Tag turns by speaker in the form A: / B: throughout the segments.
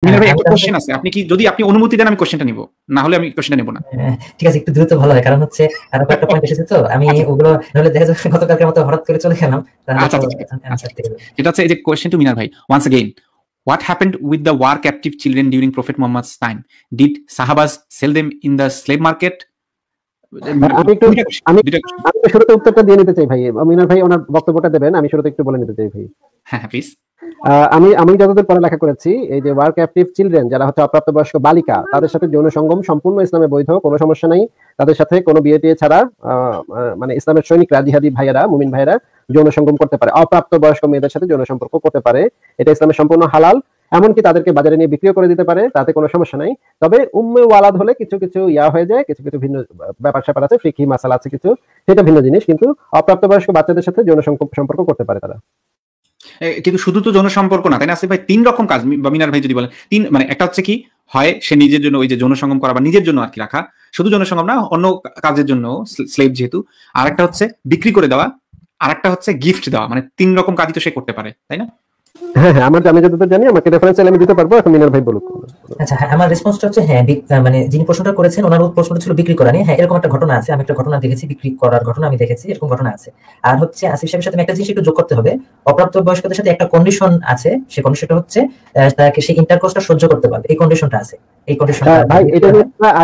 A: মিনার ভাই একটা কোশ্চেন আছে, আপনি কি যদি আপনি অনুমতি দেন আমি কোশ্চেনটা নিব, না হলে আমি কোশ্চেনটা নেব না।
B: ঠিক আছে, একটু দ্রুত ভালো হয়, কারণ হচ্ছে আরো কয়েকটা পয়েন্ট এসেছে তো, আমি ওগুলো নাহলে দেখা যাচ্ছে গতকালকের মতো হঠাৎ করে চলে গেলাম, তাহলে তো আনসার থেকে যাবে।
A: এটা হচ্ছে এই যে কোশ্চেন টু মিনার ভাই, once again, what happened with the war captive children during Prophet Muhammad's time? Did Sahabas sell them in the slave market?
C: আমি শুরুতে উত্তরটা দিয়ে নিতে চাই ভাই, মিনার ভাই ওনার বক্তব্যটা দেবেন, আমি শুরুতে একটু বলে নিতে চাই ভাই।
A: হ্যাঁ প্লিজ।
C: আমি যতদূর পড়ালেখা করেছি, এই যে ওয়ার ক্যাপটিভ চিলড্রেন যারা হচ্ছে অপ্রাপ্তবয়স্ক বালিকা, তাদের সাথে যৌন সঙ্গম সম্পূর্ণ ইসলামে বৈধ, কোনো সমস্যা নাই। তাদের সাথে কোনো বিয়ে টিয়ে ছাড়া মানে ইসলামের সৈনিকরা, জিহাদি ভাইয়েরা, মুমিন ভাইয়েরা যৌন সঙ্গম করতে পারে, অপ্রাপ্তবয়স্ক মেয়েদের সাথে যৌন সম্পর্ক করতে পারে, এটা ইসলামের সম্পূর্ণ হালাল। এমনকি তাদেরকে বাজারে নিয়ে বিক্রিও করে দিতে পারে, তাতে কোনো সমস্যা নাই। তবে উম্মে ওয়ালাদ হলে কিছু কিছু হয়ে যায়, কিছু কিছু ভিন্ন ব্যাপার স্যাপার আছে, ফিকহি মাসালা আছে কিছু, সেটা ভিন্ন জিনিস। কিন্তু অপ্রাপ্তবয়স্ক বাচ্চাদের সাথে যৌন সম্পর্ক করতে পারে তারা।
A: কিন্তু শুধু তো যৌন সম্পর্ক না, তাই না আসিফ ভাই? 3 রকম কাজ বা মিনার ভাই যদি বলেন, মানে একটা হচ্ছে কি, হয় সে নিজের জন্য ওই যে যৌন সঙ্গম করা বা নিজের জন্য আর কি রাখা, শুধু যৌন সঙ্গম না, অন্য কাজের জন্য স্লেভ যেহেতু, আর একটা হচ্ছে বিক্রি করে দেওয়া, আর একটা হচ্ছে গিফট দেওয়া, মানে 3 রকম কাজই তো সে করতে পারে, তাই না?
C: হ্যাঁ, আমি যতদূর জানি, আমাকে রেফারেন্স চাইলে আমি দিতে পারবো, এখন মিনার ভাই বলুক।
B: আচ্ছা, হ্যাঁ, আমার রেসপন্সটা হচ্ছে হ্যাঁ, মানে যিনি প্রশ্নটা করেছেন ওনার প্রশ্নটা ছিল বিক্রি করা নিয়ে। হ্যাঁ, এরকম একটা ঘটনা আছে, আমি একটা ঘটনা দেখেছি, বিক্রি করার ঘটনা আমি দেখেছি, এরকম ঘটনা আছে। আর হচ্ছে আসিফ সাহেবের সাথে একটা জিনিস একটু যোগ করতে হবে, অপ্রাপ্ত বয়স্কদের সাথে একটা কন্ডিশন আছে, সেই কন্ডিশনটা হচ্ছে তাকে সেই ইন্টারকোর্সটা সহ্য করতে পারবে, এই কন্ডিশনটা আছে। এই কন্ডিশনটা
C: ভাই, এটা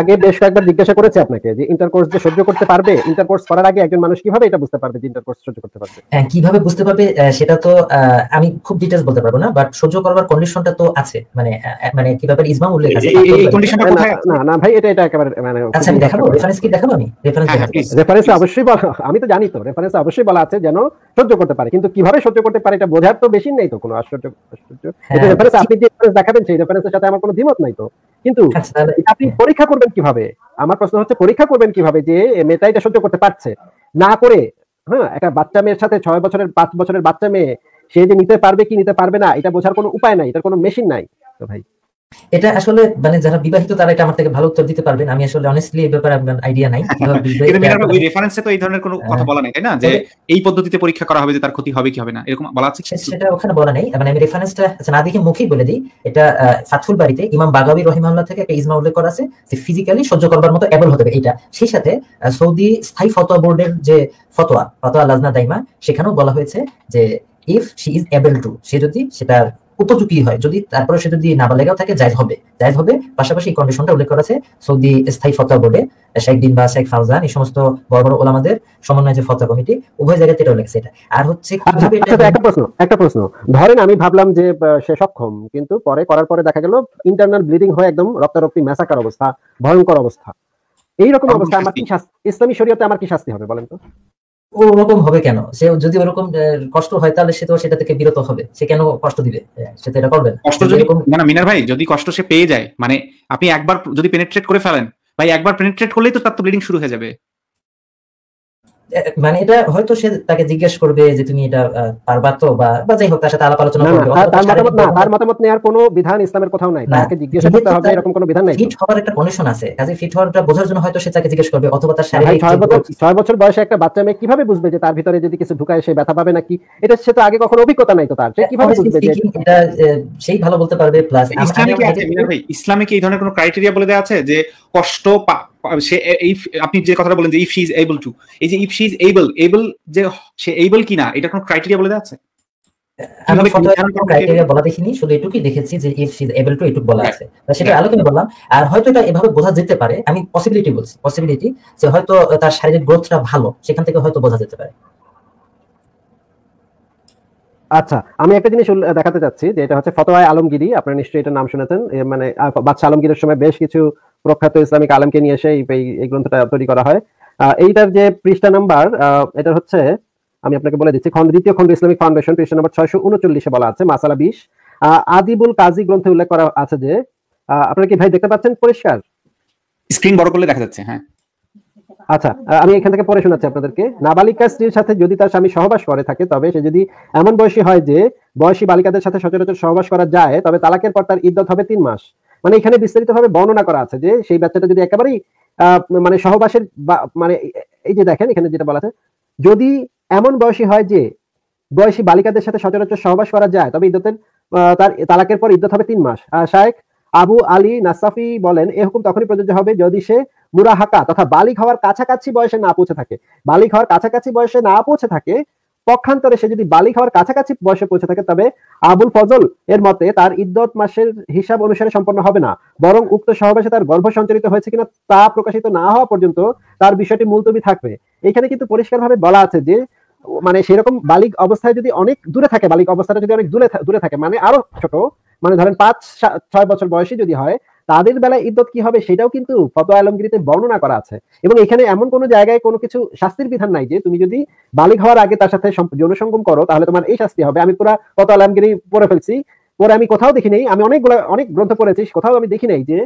C: আগে বেশ কয়েকবার জিজ্ঞাসা করেছে আপনাকে যে ইন্টারকোর্স যে সহ্য করতে পারবে, ইন্টারকোর্স করার আগে একজন মানুষ কিভাবে এটা বুঝতে পারবে যে ইন্টারকোর্স সহ্য করতে পারবে?
B: হ্যাঁ, কিভাবে বুঝতে পারবে সেটা তো আমি খুব ডিটেইলস বলতে পারবো না, বাট সহ্য করবার কন্ডিশনটা তো আছে, মানে কিভাবে ইজমা উল্লেখ আছে।
A: এই কন্ডিশনটা কোথায়?
C: না ভাই, এটা একেবারে মানে
B: আচ্ছা, আমি দেখাবো, রেফারেন্স কি দেখাবো? আমি
C: রেফারেন্স অবশ্যই বলা, আমি তো জানি তো, রেফারেন্স অবশ্যই বলা আছে যেন সহ্য করতে পারে, কিন্তু কিভাবে সহ্য করতে পারে এটা বোঝার তো বেশি নেই তো কোনো আশ্চর্য। এটা রেফারেন্স, আপনি যে রেফারেন্স দেখাবেন সেই রেফারেন্সের সাথে আমার কোনো দ্বিমত নাই তো, কিন্তু আপনি পরীক্ষা করবেন কিভাবে? আমার প্রশ্ন হচ্ছে পরীক্ষা করবেন কিভাবে যে মেয়েটা এটা সহ্য করতে পারছে না করে? হ্যাঁ, একটা বাচ্চা মেয়ের সাথে 6 বছরের 5 বছরের বাচ্চা মেয়ে, সে যে নিতে পারবে কি নিতে পারবে না এটা বোঝার কোনো উপায় নাই, এটার কোনো মেশিন নাই তো ভাই।
B: এটা আসলে মানে যারা বিবাহিত তারা এটা আমার থেকে ভালো উত্তর দিতে পারবেন, আমি আসলে অনেস্টলি এই ব্যাপারে আমার আইডিয়া নাই কিভাবে বুঝবে।
A: কিন্তু মিনার ভাই, ওই রেফারেন্সে তো এই ধরনের কোনো কথা বলা নাই, তাই না, যে এই পদ্ধতিতে পরীক্ষা করা হবে যে তার ক্ষতি হবে কি হবে না, এরকম বলা আছে?
B: সেটা ওখানে বলা নেই, মানে আমি রেফারেন্সটা না দেখে মুখেই বলে দিই। এটা ফাতহুল বাড়িতে ইমাম বাগাবী রাহিমাহুল্লাহ থেকে একটা ইজমা উল্লেখ করা আছে যে ফিজিক্যালি সহ্য করবার মতো এবল হতে হবে এটা। সেই সাথে সৌদি স্থায়ী ফতোয়া বোর্ডের যে ফতোয়া লাজনা দাইমা, সেখানেও বলা হয়েছে যে if she is able to, সে যদি সেটার উপযোগী হয়, যদি তারপরে সে যদি নাবালেগাও থাকে জায়েজ হবে। পাশাপাশি এই কন্ডিশনটা উল্লেখ করা আছে সৌদি স্থায়ী ফতোয়া বোর্ডে, শেখ বিন বাজ, শেখ ফাউজান, এই সমস্ত বড় বড় ওলামাদের সমন্বয়ে যে ফতোয়া কমিটি, উভয় জায়গাতে এটা উল্লেখ আছে। এটা আর হচ্ছে
C: একটা প্রশ্ন ধরেন আমি ভাবলাম যে সে সক্ষম, কিন্তু পরে করার পরে দেখা গেল ইন্টারনাল ব্লিডিং হয়ে একদম রক্তারক্তি ম্যাসাকার অবস্থা, ভয়ঙ্কর অবস্থা, এইরকম অবস্থা আমার কি ইসলামী শরীয়তে আমার কি শাস্তি হবে বলেন তো?
B: ওরকম হবে কেন? সে যদি ওরকম কষ্ট হয় তাহলে সে তো সেটা থেকে বিরত হবে, সে কেন কষ্ট দিবে? সে তো এটা করবে না।
A: কষ্ট যদি না মিনার ভাই, যদি কষ্ট সে পেয়ে যায়, মানে আপনি একবার যদি পেনিট্রেট করে ফেলেন ভাই, একবার পেনিট্রেট করলেই তো তার তো ব্লিডিং শুরু হয়ে যাবে।
B: মানে এটা হয়তো সে তাকে জিজ্ঞেস করবে যে তুমি এটা পারবা তো, বা যাই হোক তার সাথে আলাপ আলোচনা করবে।
C: তার মতামত নেওয়ার কোনো বিধান ইসলামের কোথাও নাই, তাকে জিজ্ঞেস করতে হবে এরকম কোনো বিধান নাই।
B: ফিট হওয়ার একটা কন্ডিশন আছে, কাজে ফিট হওয়াটা বোঝার জন্য হয়তো সে তাকে জিজ্ঞেস করবে, অথবা তার শারীরিক
C: 6 বছর বয়সে একটা বাচ্চা মেয়ে কিভাবে বুঝবে যে তার ভিতরে যদি কিছু ঢুকায় সে ব্যথা পাবে নাকি? এটা সে তো আগে কখনো অভিজ্ঞতা নাই তো তার, সে কিভাবে বুঝবে যে
B: এটা? সেই ভালো বলতে পারবে। প্লাস
A: ইসলামে কি এই ধরনের কোনো ক্রাইটেরিয়া বলে দেওয়া আছে যে কষ্ট সে, আপনি যে কথাটা বলেন যে if she is able two, এই যে ইফ শি ইজ এবল যে সে এবল কিনা, এটা কোনো ক্রাইটেরিয়া বলে দেওয়া আছে?
B: আমি ক্রাইটেরিয়া বলা দেখিনি, শুধু এটুকুই দেখেছি যে if she is able two, এটুকু বলা আছে, সেটা আলোচনা বললাম। আর হয়তো এটা এভাবে বোঝা যেতে পারে, আমি পসিবিলিটি বলছি, পসিবিলিটি যে হয়তো তার শারীরিক গ্রোথটা ভালো, সেখান থেকে হয়তো বোঝা যেতে পারে।
C: আচ্ছা, আমি একটা জিনিস দেখাতে চাচ্ছি যে এটা হচ্ছে ফতোয়ায়ে আলমগীরি, আপনারা নিশ্চয়ই এটা নাম শুনেছেন। মানে বাদশা আলমগীরের সময় বেশ কিছু প্রখ্যাত ইসলামিক আলেমকে নিয়ে এসে এই গ্রন্থটা তৈরি করা হয়। এইটার যে পৃষ্ঠা নাম্বার, এটা হচ্ছে, আমি আপনাকে বলে দিচ্ছি, দ্বিতীয় খণ্ড ইসলামিক ফাউন্ডেশন, পৃষ্ঠা নাম্বার 639-এ বলা আছে, মাসালা 20, আদিবুল কাজী গ্রন্থে উল্লেখ করা আছে যে, আপনারা কি ভাই দেখতে পাচ্ছেন পরিষ্কার?
A: স্ক্রিন বড় করলে দেখা যাচ্ছে। হ্যাঁ,
C: আচ্ছা, আমি এখান থেকে পড়ে শোনাচ্ছি আপনাদেরকে। নাবালিকা স্ত্রীর সাথে যদি তার স্বামী সহবাস করে থাকে, তবে সে যদি এমন বয়সী হয় যে বয়সী বালিকাদের সাথে সচরাচর সহবাস করা যায়, তবে তালাকের পর তার ইদ্দত হবে 3 মাস। মানে এখানে বিস্তারিতভাবে বর্ণনা করা আছে যে সেই বাচ্চাটা যদি একেবারেই মানে সহবাসের মানে এই যে দেখেন এখানে যেটা বলা আছে, যদি এমন বয়সী হয় যে বয়সী বালিকাদের সাথে সচরাচর সহবাস করা যায়, তবে ইদ্দতের তার তালাকের পর ইদ্দত হবে 3 মাস। শায়েখ আবু আলী নাসাফি বলেন এই হুকুম তখনই প্রযোজ্য হবে যদি সে মুরাহাকা তথা বালিগ হওয়ার কাছাকাছি বয়সে না পৌঁছে থাকে। বালিগ হওয়ার কাছাকাছি বয়সে না পৌঁছে থাকে, পক্ষান্তরে সে যদি বালিগ হওয়ার কাছাকাছি বয়সে পৌঁছে থাকে, তবে আবুল ফজল এর মতে তার ইদ্যত মাসের হিসাব অনুসারে সম্পন্ন হবে না, বরং উক্ত সহবাসে তার গর্ভ সঞ্চালিত হয়েছে কিনা তা প্রকাশিত না হওয়া পর্যন্ত তার বিষয়টি মুলতবি থাকবে। এখানে কিন্তু পরিষ্কারভাবে বলা আছে যে মানে সেরকম বালিগ অবস্থায় যদি অনেক দূরে থাকে, বালিগ অবস্থাটা যদি অনেক দূরে থাকে, মানে আরো ছোট, মানে ধরেন 5-6 বছর বয়সী যদি হয়, তাদের বেলায় ইদ্যত কি হবে সেটাও কিন্তু ফতোয়া আলমগীরিতে বর্ণনা করা আছে। এবং এখানে এমন কোনো জায়গায় কোনো কিছু শাস্তির বিধান নাই যে তুমি যদি বালিগ হওয়ার আগে তার সাথে যৌন সঙ্গম করো তাহলে তোমার এই শাস্তি হবে। আমি পুরো ফতোয়া আলমগীরি পড়ে ফেলছি, পরে আমি কোথাও দেখি নাই, আমি অনেক গ্রন্থ পড়েছি, কোথাও আমি দেখি নাই যে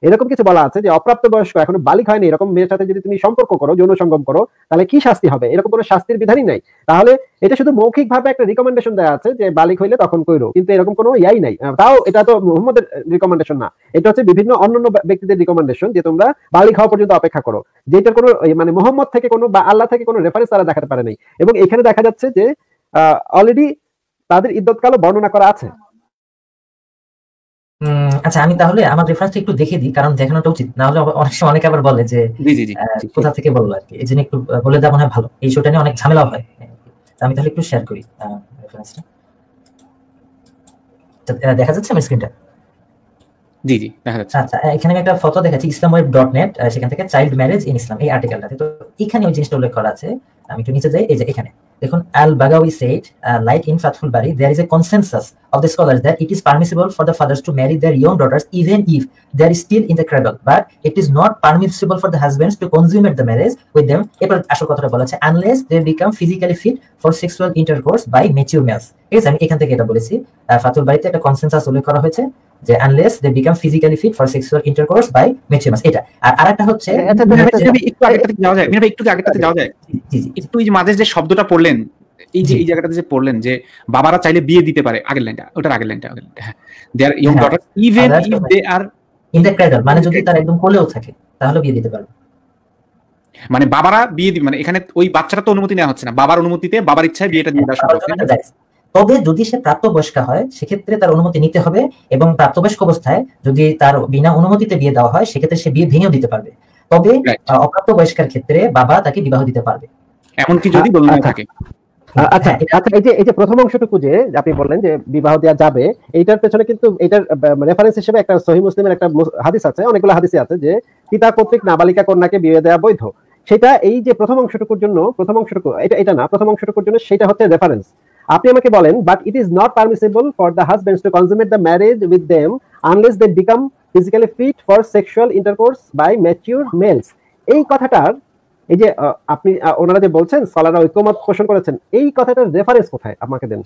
C: এরকম কিছু বলা আছে যে অপ্রাপ্ত বয়স্ক এখনো বালিগ হয়নি এরকম মেয়ের সাথে যদি তুমি সম্পর্ক করো, যৌন সঙ্গম করো, তাহলে কি শাস্তি হবে, এরকম কোনো শাস্তির বিধানই নাই। তাহলে এটা শুধু মৌখিক ভাবে একটা রিকমেন্ডেশন দেওয়া আছে যে বালিগ হইলে তখন কইরো, কিন্তু এরকম কোনো ইয়াই নাই। তাও এটা তো মুহাম্মদের রিকমেন্ডেশন না, এটা হচ্ছে বিভিন্ন অন্যান্য ব্যক্তিদের রিকমেন্ডেশন যে তোমরা বালিগ হওয়া পর্যন্ত অপেক্ষা করো, যেটার কোনো মানে মুহাম্মদ থেকে কোনো বা আল্লাহ থেকে কোনো রেফারেন্স তারা দেখাতে পারে নাই। এবং এখানে দেখা যাচ্ছে যে অলরেডি তাদের ইদ্যতকালও বর্ণনা করা আছে।
B: আচ্ছা, আমি তাহলে আমার রেফারেন্সটা একটু দেখে দিই, কারণ দেখানোটা উচিত, না হলে অনেক সময় অনেকে আবার বলে যে কোথা থেকে বললো আর কি। এই জন্য একটু বলে দেওয়া মনে হয় ভালো, এই শোটা নিয়ে অনেক ঝামেলা হয়। আমি তাহলে একটু শেয়ার করি রেফারেন্সটা। দেখা যাচ্ছে আমার স্ক্রিনটা?
A: জি জি দেখা যাচ্ছে।
B: আচ্ছা, এখানে আমি একটা ফটো দেখাচ্ছি islamweb.net, সেখান থেকে চাইল্ড ম্যারেজ ইন ইসলাম এই আর্টিকেলটাতে। তো এখানে ওই জিনিসটা উল্লেখ করা আছে, আমি একটু নিচে যাই। এই যে এখানে দেখুন, আল বাগাউই said like in Fathul Bari there is a consensus of the scholars that it is permissible for the fathers to marry their young daughters even if they are still in the cradle, but it is not permissible for the husbands to consummate the marriage with them, এরপর আসল কথাটা বলা আছে, unless they become physically fit for sexual intercourse by mature males। ঠিক আছে, আমি এখান থেকে এটা বলেছি। ফাতুল বারিতে একটা কনসেনসাস উল্লেখ করা হয়েছে যে unless they become physically fit for sexual intercourse by mature males, এটা। আর আরেকটা হচ্ছে
A: একটু আগেটাতে যাওয়া যায়, একটু এই যে মাঝে যে শব্দটা পড়লেন, এই যে এই জায়গাটাতে যে পড়লেন যে বাবারা চাইলে বিয়ে দিতে পারে, আগের লাইনটা, ওটার আগের লাইনটা, হ্যাঁ, they are young daughters even if they are
B: in the cradle, মানে যদি তার একদম কোলেও থাকে তাহলে বিয়ে দিতে পারবে।
A: মানে বাবারা বিয়ে দিবে, মানে এখানে ওই বাচ্চাটা তো অনুমতি নেওয়া হচ্ছে না, বাবার অনুমতিতে, বাবার ইচ্ছায় বিয়েটা দিয়ে দেওয়া সম্ভব।
B: তবে যদি সে প্রাপ্তবয়স্ক হয় সেক্ষেত্রে তার অনুমতি নিতে হবে, এবং প্রাপ্তবয়স্ক অবস্থায় যদি তার বিনা অনুমতিতে বিয়ে দেওয়া হয় সেক্ষেত্রে সে বিয়ে ভেঙেও দিতে পারবে। তবে অপ্রাপ্তবয়স্কের ক্ষেত্রে বাবা তাকে বিবাহ দিতে পারবে,
A: এমনকি যদি বলনা থাকে।
C: আচ্ছা আচ্ছা, এই যে প্রথম অংশটুকু যে আপনি বললেন যে বিবাহ দেওয়া যাবে, এইটার পেছনে কিন্তু এটার রেফারেন্স হিসেবে একটা সহিহ মুসলিমের একটা হাদিস আছে, অনেকগুলো হাদিসে আছে যে পিতা কর্তৃক নাবালিকা কন্যাকে বিয়ে দেওয়া বৈধ। সেটা এই যে প্রথম অংশটুকুর জন্য, এটা না, প্রথম অংশটুকুর জন্য সেটা হচ্ছে রেফারেন্স। আপনি আমাকে বলেন, but it is not permissible for the husbands to consummate the marriage with them unless they become physically fit for sexual intercourse by mature males. এই কথাটার, এই যে আপনি ওনারা যে বলছেন স্কলাররা ঐক্যমত পোষণ করেছেন, এই কথাটার রেফারেন্স কোথায় আমাকে দেন।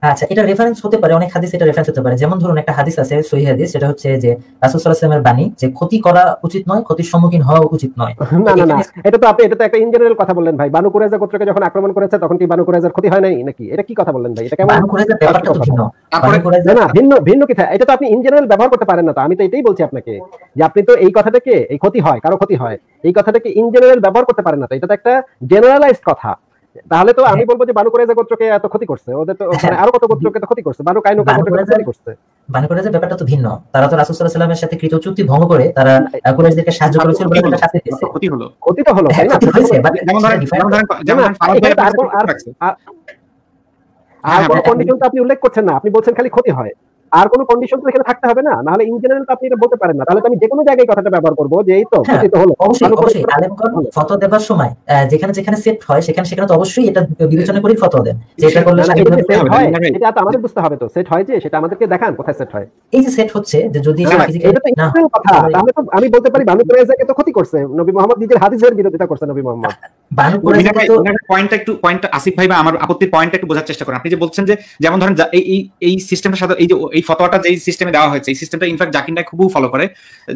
B: আচ্ছা, এটা রেফারেন্স হতে পারে, অনেক হাদিস এটা রেফারেন্স হতে পারে। যেমন ধরুন একটা হাদিস আছে সহিহ হাদিস, সেটা হচ্ছে যে রাসূল সাল্লাল্লাহু আলাইহি ওয়াসাল্লামের বাণী যে ক্ষতি করা উচিত নয়, ক্ষতির সম্মুখীন হওয়া উচিত নয়।
C: না না না, এটা তো একটা ইন জেনারেল কথা বললেন ভাই। বানু কুরাইজা গোত্রকে যখন আক্রমণ করেছে তখন কি বানু কুরাইজার ক্ষতি হয় নাই নাকি? এটা কি কথা বললেন ভাই? এটা কেমন?
B: বানু কুরাইজার ব্যাপারটা তো ভিন্ন। বানু কুরাইজা
C: না, ভিন্ন কি? এটা তো আপনি ইন জেনারেল ব্যবহার করতে পারেন না। তো আমি তো এটাই বলছি আপনাকে যে আপনি তো এই কথাটাকে, এই ক্ষতি হয়, কারো ক্ষতি হয়, এই কথাটাকে ইন জেনারেল ব্যবহার করতে পারেন না। তো এটা তো একটা জেনারেলাইজড কথা। তাহলে তো আমি বলবো যে বানু কুরাইজা গোত্রকে এত ক্ষতি করছে, ওদের তো মানে আরো কত গোত্রকে তো ক্ষতি করছে, বানু কাইনুকা গোত্রকে ক্ষতি করছে।
B: বানু কুরাইজার ব্যাপারটা তো ভিন্ন। তারা তো রাসূল সাল্লাল্লাহু আলাইহি ওয়াসাল্লামের সাথে কৃত চুক্তি ভঙ্গ করে তারা কুরাইশদেরকে সাহায্য করেছিল বলে একটা শাস্তি পেয়েছে।
A: ক্ষতি তো
C: হলো, তাই না?
A: যেমন
C: আর কোন কন্ডিশন তো আপনি উল্লেখ করছেন না, আপনি বলছেন খালি ক্ষতি হয়। আর কোন কন্ডিশন তো এখানে থাকতে হবে না, নাহলে ইন জেনারেল তো আপনি এটা বলতে পারেন না। তাহলে তো আমি যে কোনো জায়গায় কথাটা ব্যবহার করব যে এই তো ক্ষতি তো হলো।
B: অবশ্যই আলেমগণ ফতোয়া দেবার সময় যেখানে সেট হয় সেখানে তো অবশ্যই এটা বিবেচনা করে ফতোয়া দেন যে এটা করলে
C: এটা তো আমাদের বুঝতে হবে। তো সেট হয় যে সেটা আমাদেরকে দেখান কোথায় সেট হয়।
B: এই যে সেট হচ্ছে যে যদি
C: এটা তো ইসলামের কথা, তাহলে তো আমি বলতে পারি বানু কুরাইজাকে তো ক্ষতি করছে, নবী মুহাম্মদ নিজের হাদিসের বিরোধিতা করছে নবী মুহাম্মদ।
B: বানু কুরাইজা তো
A: পয়েন্ট আসিফ ভাই বা আমার আপত্তির পয়েন্টটা একটু বোঝার চেষ্টা করেন। আপনি যে বলছেন যে যেমন ধরেন এই সিস্টেমটা সাথে এই যে এই ফতোয়াটা যে সিস্টেমে দেওয়া হয়েছে, এই সিস্টেমটা ইনফ্যাক্ট জাকির নায়েক খুব ফলো করে।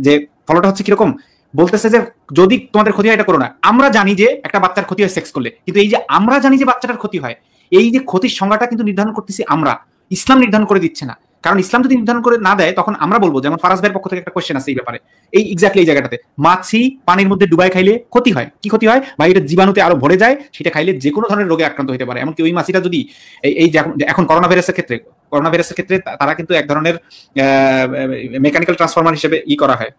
A: যে ফলোটা হচ্ছে কিরকম, বলতেছে যে যদি তোমাদের ক্ষতি হয় এটা করো না। আমরা জানি যে একটা বাচ্চার ক্ষতি হয় সেক্স করলে, কিন্তু এই যে আমরা জানি যে বাচ্চাটার ক্ষতি হয়, এই যে ক্ষতির সংজ্ঞাটা কিন্তু নির্ধারণ করতেছি আমরা, ইসলাম নির্ধারণ করে দিচ্ছে না। কারণ ইসলাম যদি নির্ধারণ করে না দেয় তখন আমরা বলবো, যেমন ফারাজ ভাইয়ের পক্ষ থেকে একটা কোশ্চেন আছে এই ব্যাপারে, এই এক্স্যাক্টলি এই জায়গাটাতে, মাছি পানির মধ্যে ডুবাই খাইলে ক্ষতি হয়, কি ক্ষতি হয় বা এটা জীবাণুতে আরো ভরে যায়, সেটা খাইলে যে কোনো ধরনের রোগে আক্রান্ত হতে পারে। এমনকি ওই মাছিটা যদি এই এখন করোনা ভাইরাসের ক্ষেত্রে তারা কিন্তু এক ধরনের মেকানিক্যাল ট্রান্সফরমার হিসেবে করা হয়,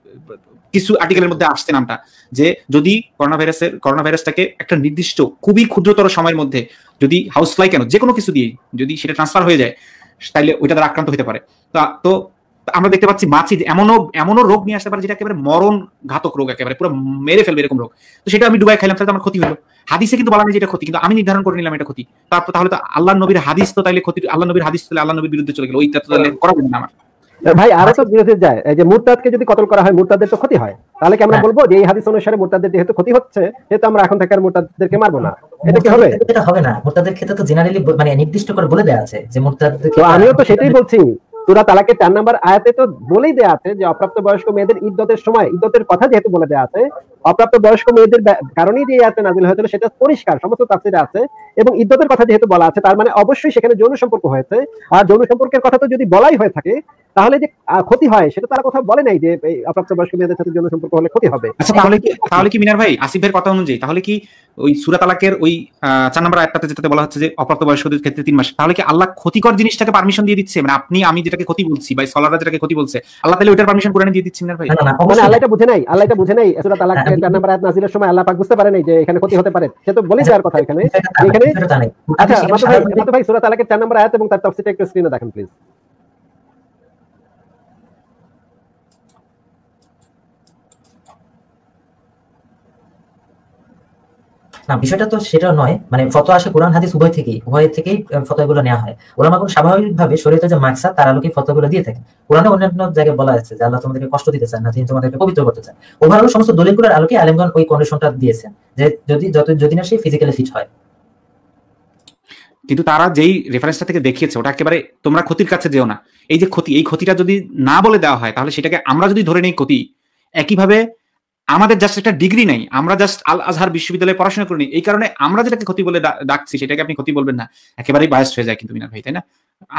A: কিছু আর্টিকেলের মধ্যে আসছে নামটা, যে যদি করোনা ভাইরাসটাকে একটা নির্দিষ্ট খুবই ক্ষুদ্রতর সময়ের মধ্যে যদি হাউস ফ্লাই কেন যে কোনো কিছু দিয়ে যদি সেটা ট্রান্সফার হয়ে যায়, তাহলে ওইটা দ্বারা আক্রান্ত হতে পারে। তো আমরা দেখতে পাচ্ছি মাছি এমনও রোগ নিয়ে আসতে পারে যেটা একেবারে মরণ ঘাতক রোগ, একেবারে পুরো মেরে ফেলবে এরকম রোগ। তো সেটা আমি ডুবাই খাইলাম, তাহলে আমার ক্ষতি হলো। হাদিসে কিন্তু বলা নেই যে এটা ক্ষতি, কিন্তু আমি নির্ধারণ করে নিলাম এটা ক্ষতি। তারপর তাহলে তো আল্লাহ নবীর হাদিস তো তাইলে ক্ষতি, আল্লাহ নবীর হাদিস তাহলে আল্লাহ নবীর বিরুদ্ধে চলে গেল, ওইটা তো তাহলে করা যাবে না আমার।
C: ভাই আরো তো বিরোধী যায়, এই যে মুরতাদকে যদি কতল করা হয় মুরতাদের তো ক্ষতি হয়, তাহলে কি আমরা বলবো যে এই হাদিস অনুসারে মুরতাদের যেহেতু ক্ষতি হচ্ছে সেহেতু আমরা এখন থেকে আর মুরতাদদেরকে মারবো না? এটা কি হবে?
B: এটা হবে না। মুরতাদের ক্ষেত্রে তো জেনারেলি মানে নির্দিষ্ট করে বলে দেয়া আছে যে মুরতাদের।
C: তো আমিও তো সেটাই বলছি, সূরা তালাকের 4 নম্বর আয়াতে তো বলেই দেয়া আছে যে অপ্রাপ্ত বয়স্ক মেয়েদের ইদ্দতের সময়, ইদ্দতের কথা যেহেতু বলে দেয়া আছে, অপ্রাপ্ত বয়স্ক মেয়েদের কারণেই যে আয়াতে নাযিল হয়েছিল সেটা পরিষ্কার, সমস্ত তাফসীরে আছে। এবং ইদ্দতের কথা যেহেতু বলা আছে তার মানে অবশ্যই সেখানে যৌন সম্পর্ক হয়েছে। আর যৌন সম্পর্কের কথা তো যদি বলাই হয়ে থাকে তাহলে যে ক্ষতি হয় সেটা তারা কথা বলে নাই যে এই অপ্রাপ্ত বয়স্ক মেয়েদের সাথে যৌন সম্পর্ক হলে ক্ষতি হবে।
A: আচ্ছা, তাহলে কি মিনার ভাই আসিফের কথা অনুযায়ী তাহলে কি ওই সূরা তালাকের ওই 4 নম্বর আয়াতটাতে যেটাতে বলা হচ্ছে যে অপ্রাপ্ত বয়স্কদের ক্ষেত্রে 3 মাস, তাহলে কি আল্লাহ ক্ষতিকর জিনিসটাকে পারমিশন দিয়ে দিচ্ছে? মানে আমি যেটাকে ক্ষতি বলছি বা সলাররা যেটাকে ক্ষতি বলছে, আল্লাহ তাহলে ওইটার পারমিশন কোরআনে দিয়ে দিচ্ছেন না ভাই?
C: মানে আল্লাহ এটা বুঝে নাই সূরা তালাকের 4 নম্বর আয়াত নাযিলের সময় আল্লাহ পাক বুঝতে পারে নাই যে এখানে ক্ষতি হতে পারে, সে তো বলে দেওয়ার কথা এখানে। আচ্ছা মাতো ভাই সূরা তালাকের 4 নম্বর আয়াত এবং তার তাফসীরটা একটু স্ক্রিনে দেখেন প্লিজ।
B: না, বিষয়টা তো সেটা নয়, মানে ফতোয়া আসে কোরআন হাদিস উভয় থেকেই ফতোয়াগুলো নেওয়া হয়। ওলামাগণ স্বাভাবিকভাবে শরীয়তের যে মাকসাদ তার আলোকে ফতোয়াগুলো দিয়ে থাকে। কোরআনে অন্যান্য জায়গায় বলা আছে যে আল্লাহ তোমাদেরকে কষ্ট দিতে চান না, তিনি তোমাদেরকে পবিত্র করতে চান। ওভারঅল সমস্ত দলিলগুলোর আলোকে আলেমগণ ওই কন্ডিশনটা দিয়েছেন যে যদি না সে ফিজিক্যালি ফিট হয়।
A: কিন্তু তারা যেই রেফারেন্সটা থেকে দেখিয়েছে ওটা একেবারে তোমরা ক্ষতির কাছে যেও না, এই যে ক্ষতি, এই ক্ষতিটা যদি না বলে দেওয়া হয় তাহলে সেটাকে আমরা যদি ধরে নেই ক্ষতি, একইভাবে আমাদের জাস্ট একটা ডিগ্রি নাই, আমরা জাস্ট আল আজহার বিশ্ববিদ্যালয়ে পড়াশোনা করিনি, এই কারণে আমরা যেটাকে ক্ষতি বলে ডাকছি সেটাকে আপনি ক্ষতি বলবেন না, একেবারেই বায়াসড হয়ে যায় কিন্তু মিনার ভাই, তাই না?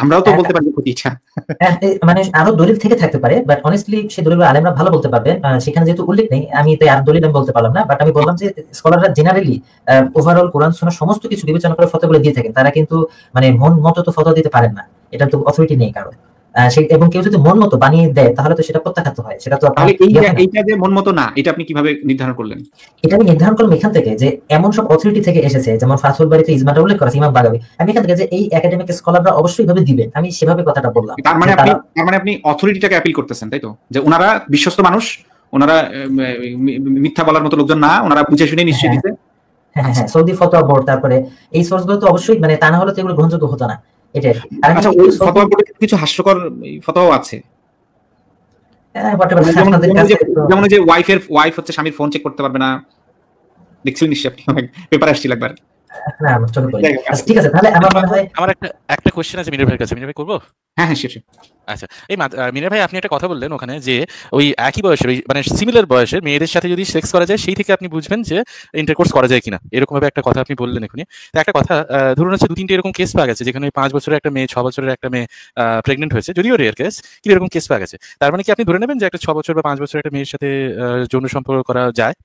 A: আমরাও তো বলতে পারি ক্ষতি ইচ্ছা,
B: মানে আরো দলিল থেকে থাকতে পারে, বাট অনেস্টলি সেই দলিল আলেমরা ভালো বলতে পারবেন। সেখানে যেহেতু উল্লেখ নেই আমি তাই আর দলিল আমি বলতে পারলাম না, বাট আমি বললাম যে স্কলাররা জেনারেলি ওভারঅল কোরআন সুন্নাহ সমস্ত কিছু বিবেচনা করে ফতোয়া দিয়ে থাকেন। তারা কিন্তু মানে মন মতো তো ফতোয়া দিতে পারেন না, এটা তো অথরিটি নেই কারণ। এবং কেউ যদি মন মতো বানিয়ে দেয় তাহলে তো সেটা প্রত্যাখ্যাত হয়। সেটা তো
A: এইটা যে মন মতো না, এটা আপনি কিভাবে নির্ধারণ করলেন?
B: এটা আমি নির্ধারণ করলাম এখান থেকে যে এমন সব অথরিটি থেকে এসেছে, যেমন ফাথুল বাড়িতে ইজমাটা উল্লেখ করেছে ইমাম বাগাবী, আমি এখান থেকে যে এই একাডেমিক স্কলাররা অবশ্যই ভাবে দিবেন, আমি সেভাবে কথাটা বললাম।
A: তার মানে আপনি অথরিটিটাকে অ্যাপিল করতেছেন, তাই তো? যে ওনারা বিশ্বস্ত মানুষ, ওনারা মিথ্যা বলার মতো লোকজন না, ওনারা বুঝে শুনে নিশ্চয়ই দিতে।
B: হ্যাঁ, সৌদি ফতোয়া বোর্ড, তারপরে এই সোর্সগুলো তো অবশ্যই, মানে তা না হলে তো এগুলো গ্রহণযোগ্য হতো না। এটা
A: আচ্ছা, ওই ফতোয়া বোর্ডে কিছু হাস্যকর ফতোয়াও আছে, যেমন যে ওয়াইফ হচ্ছে স্বামীর ফোন চেক করতে পারবে না, দেখছিলেন নিশ্চয়ই আপনি, পেপার আসছিল একবার।
B: ঠিক আছে, তাহলে আমার মনে হয়
D: আমার একটা কোশ্চেন আছে মিনার ভাইয়ের কাছে। মিনার ভাই করবো?
A: হ্যাঁ শিওর।
D: আচ্ছা, এই মিনার ভাই আপনি একটা কথা বললেন ওখানে যে ওই একই বয়সের মানে সিমিলার বয়সের মেয়েদের সাথে যদি সেক্স করা যায় সেই থেকে আপনি বুঝবেন যে ইন্টারকোর্স করা যায় কিনা, এরকম ভাবে একটা কথা আপনি বললেন এখনই। একটা কথা ধরুন হচ্ছে 2-3টে এরকম কেস পাওয়া গেছে যেখানে 5 বছরের একটা মেয়ে 6 বছরের একটা মেয়ে প্রেগনেন্ট হয়েছে, যদিও রেয়ার কেস, কিন্তু এরকম কেস পাওয়া গেছে। তার মানে কি আপনি ধরে নেবেন যে একটা 6 বছর বা 5 বছরের একটা মেয়ের সাথে যৌন সম্পর্ক করা যায়?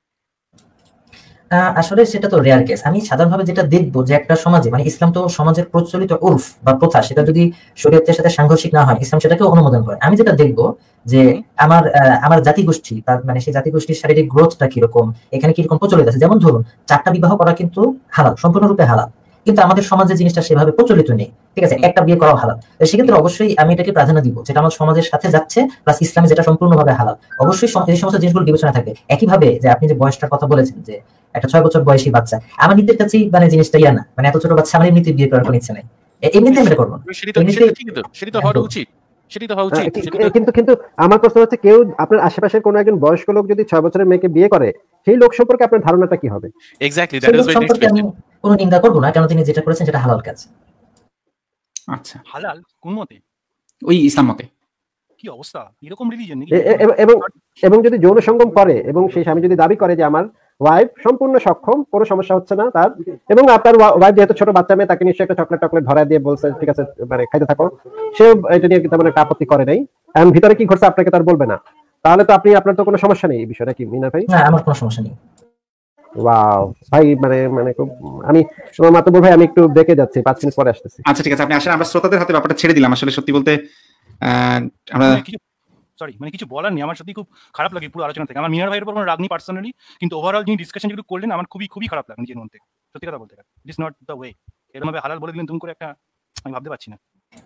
B: আসলে সেটা তো রেয়ার কেস। আমি সাধারণভাবে যেটা দেখবো যে একটা সমাজে, মানে ইসলাম তো সমাজের প্রচলিত উর্ফ বা প্রথা, সেটা যদি শরীয়তের সাথে সাংঘর্ষিক না হয় ইসলাম সেটাকে অনুমোদন করে। আমি যেটা দেখবো যে আমার জাতিগোষ্ঠী, তার মানে সেই জাতিগোষ্ঠীর শারীরিক গ্রোথটা কিরকম, এখানে কিরকম প্রচলিত আছে। যেমন ধরুন 4টা বিবাহ করা কিন্তু হালাল, সম্পূর্ণরূপে হালাল, কিন্তু আমাদের সমাজে জিনিসটা সেভাবে প্রচলিত নেই। ঠিক আছে, একটা বিয়ে করাও হালাল, সেক্ষেত্রে অবশ্যই আমি এটাকে প্রাধান্য দিব যেটা আমার সমাজের সাথে যাচ্ছে, প্লাস ইসলামে যেটা সম্পূর্ণভাবে হালাল। অবশ্যই এই সমস্ত জিনিসগুলো বিবেচনা থাকবে। একইভাবে যে আপনি যে বয়সটার কথা বলেছেন যে একটা 6 বছর বয়সী বাচ্চা, আমার নিজের কাছেই মানে জিনিসটা ইয়া না, মানে এত ছোট বাচ্চা আমার এমনিতে বিয়ে করার কোনো ইচ্ছা নাই, এমনিতে আমি এটা করবো।
C: কিন্তু আমার প্রশ্ন হচ্ছে, কেউ আপনার আশেপাশের কোনো একজন বয়স্ক লোক যদি 6 বছরের মেয়েকে বিয়ে করে, সেই লোক সম্পর্কে আপনার ধারণাটা কি হবে?
D: এক্স্যাক্টলি, দ্যাট ইজ ভেরি
B: সম্পর্কে আমি কোনো নিন্দা করবো না, কারণ তিনি যেটা করেছেন সেটা হালাল কাজ।
E: আচ্ছা, হালাল কোন মতে?
A: ওই ইসলাম মতে।
E: কি অবস্থা, এরকম রিলিজিয়ন নাকি?
C: এবং যদি যৌন সঙ্গম করে এবং সেই স্বামী যদি দাবি করে যে আমার ওয়াইফ সম্পূর্ণ সক্ষম, কোনো সমস্যা হচ্ছে না তার, এবং আপনার ওয়াইফ যেহেতু ছোট বাচ্চা মেয়ে, তাকে নিশ্চয়ই একটা চকলেট ধরা দিয়ে বলছে ঠিক আছে মানে খাইতে থাকো, সে এটা নিয়ে তেমন একটা আপত্তি করে নাই, এবং ভিতরে কি ঘটছে আপনাকে তার বলবে না, তাহলে তো আপনার তো কোনো সমস্যা নেই এই বিষয়টা, কি মিনা ভাই?
B: না, আমার কোনো সমস্যা নেই।
C: ওয়াও ভাই, মানে খুব, আমি তোমার মাতবর ভাই, আমি একটু দেখে যাচ্ছি, 5 মিনিট পরে আসতেছি।
A: আচ্ছা ঠিক আছে, আপনি আসেন, আমরা শ্রোতাদের হাতে ব্যাপারটা ছেড়ে দিলাম। আসলে সত্যি বলতে আমরা
E: কিছু বলার নেই, আমার সত্যি খুব খারাপ লাগে পুরো আলোচনা থেকে। আমার মিনার ভাইয়ের উপর কোনো রাগ নেই পার্সোনালি, কিন্তু ওভারঅল যিনি ডিসকাশন যেগুলো করলেন আমার খুবই খারাপ লাগে নিজের মধ্যে, সত্যি কথা বলতে গেলে। ইট ইজ নট দ্য ওয়ে। এরকম ভাবে হালাল বলে দিলেন তুমি করে একটা, আমি ভাবতে পারছি না।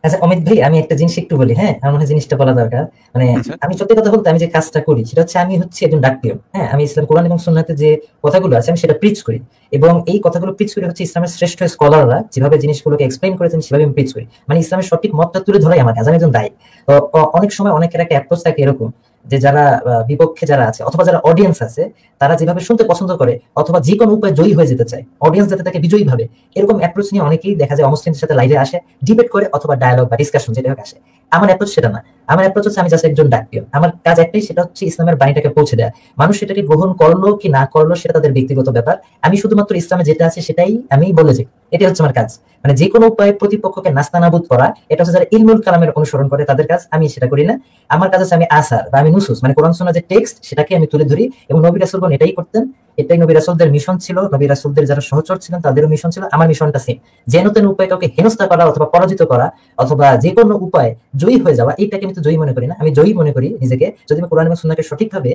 B: আচ্ছা অমিত ভাই, আমি একটা জিনিস একটু বলি, হ্যাঁ আমার মনে হয় জিনিসটা বলা দরকার। মানে আমি সত্যি কথা বলতে, আমি যে কাজটা করি সেটা হচ্ছে, আমি হচ্ছে একজন ডাকপিয়ন। হ্যাঁ, আমি ইসলাম কোরআন এবং সুন্নাতে যে কথাগুলো আছে আমি সেটা প্রিচ করি, এবং এই কথাগুলো প্রিচ করে হচ্ছে ইসলামের শ্রেষ্ঠ স্কলাররা যেভাবে জিনিসগুলোকে এক্সপ্লেইন করেছেন সেভাবে আমি প্রিচ করি। মানে ইসলামের সঠিক মতটা তুলে ধরাই আমার কাজ, আমি একজন দায়ী। তো অনেক সময় অনেকের একটা অ্যাপ্রোচ থাকে এরকম, যে যারা বিপক্ষে যারা আছে অথবা যারা অডিয়েন্স আছে, তারা যেভাবে শুনতে পছন্দ করে অথবা যে কোনো উপায়ে জয়ী হয়ে যেতে চায়, অডিয়েন্স যাতে তাকে বিজয়ী ভাবে, এরকম অ্যাপ্রোচ নিয়ে অনেকেই দেখা যায় অমুসলিমদের সাথে লাইভে আসে, ডিবেট করে অথবা ডায়ালগ বা ডিসকাশন যেটা হোক আসে। আমার অ্যাপ্রোচ সেটা না। আমার অ্যাপ্রোচ হচ্ছে, আমি জাস্ট একজন ডাকপিয়ন। আমার কাজ একটাই, সেটা হচ্ছে ইসলামের বাণীটাকে পৌঁছে দেওয়া। মানুষ সেটাকে গ্রহণ করলো কি না করলো সেটা তাদের ব্যক্তিগত ব্যাপার। আমি শুধুমাত্র ইসলামে যেটা আছে সেটাই আমি বলে যাই, এটাই হচ্ছে আমার কাজ। মানে যে কোনো উপায়ে প্রতিপক্ষকে নাস্তানাবুদ করা, এটা হচ্ছে যারা ইলমুল কালামের অনুসরণ করে তাদের কাজ, আমি সেটা করি না। আমার কাজ হচ্ছে আমি আসার বা আমি নুসুস মানে কোরআন সুন্নাহর যে টেক্সট সেটাকে আমি তুলে ধরি, এবং নবী রাসূলগণ এটাই করতেন, এটাই নবী রাসূলদের মিশন ছিল, নবী রাসূলদের যারা সহচর ছিলেন তাদেরও মিশন ছিল, আমার মিশনটা সেম। যেন তেন উপায়ে কাউকে হেনস্থা করা অথবা পরাজিত করা অথবা যে কোনো উপায়ে জয়ী হয়ে যাওয়া, এইটাকে আমি তো জয়ী মনে করি না। আমি জয়ী মনে করি নিজেকে যদি আমি কোরআন এবং সুন্নাহকে সঠিকভাবে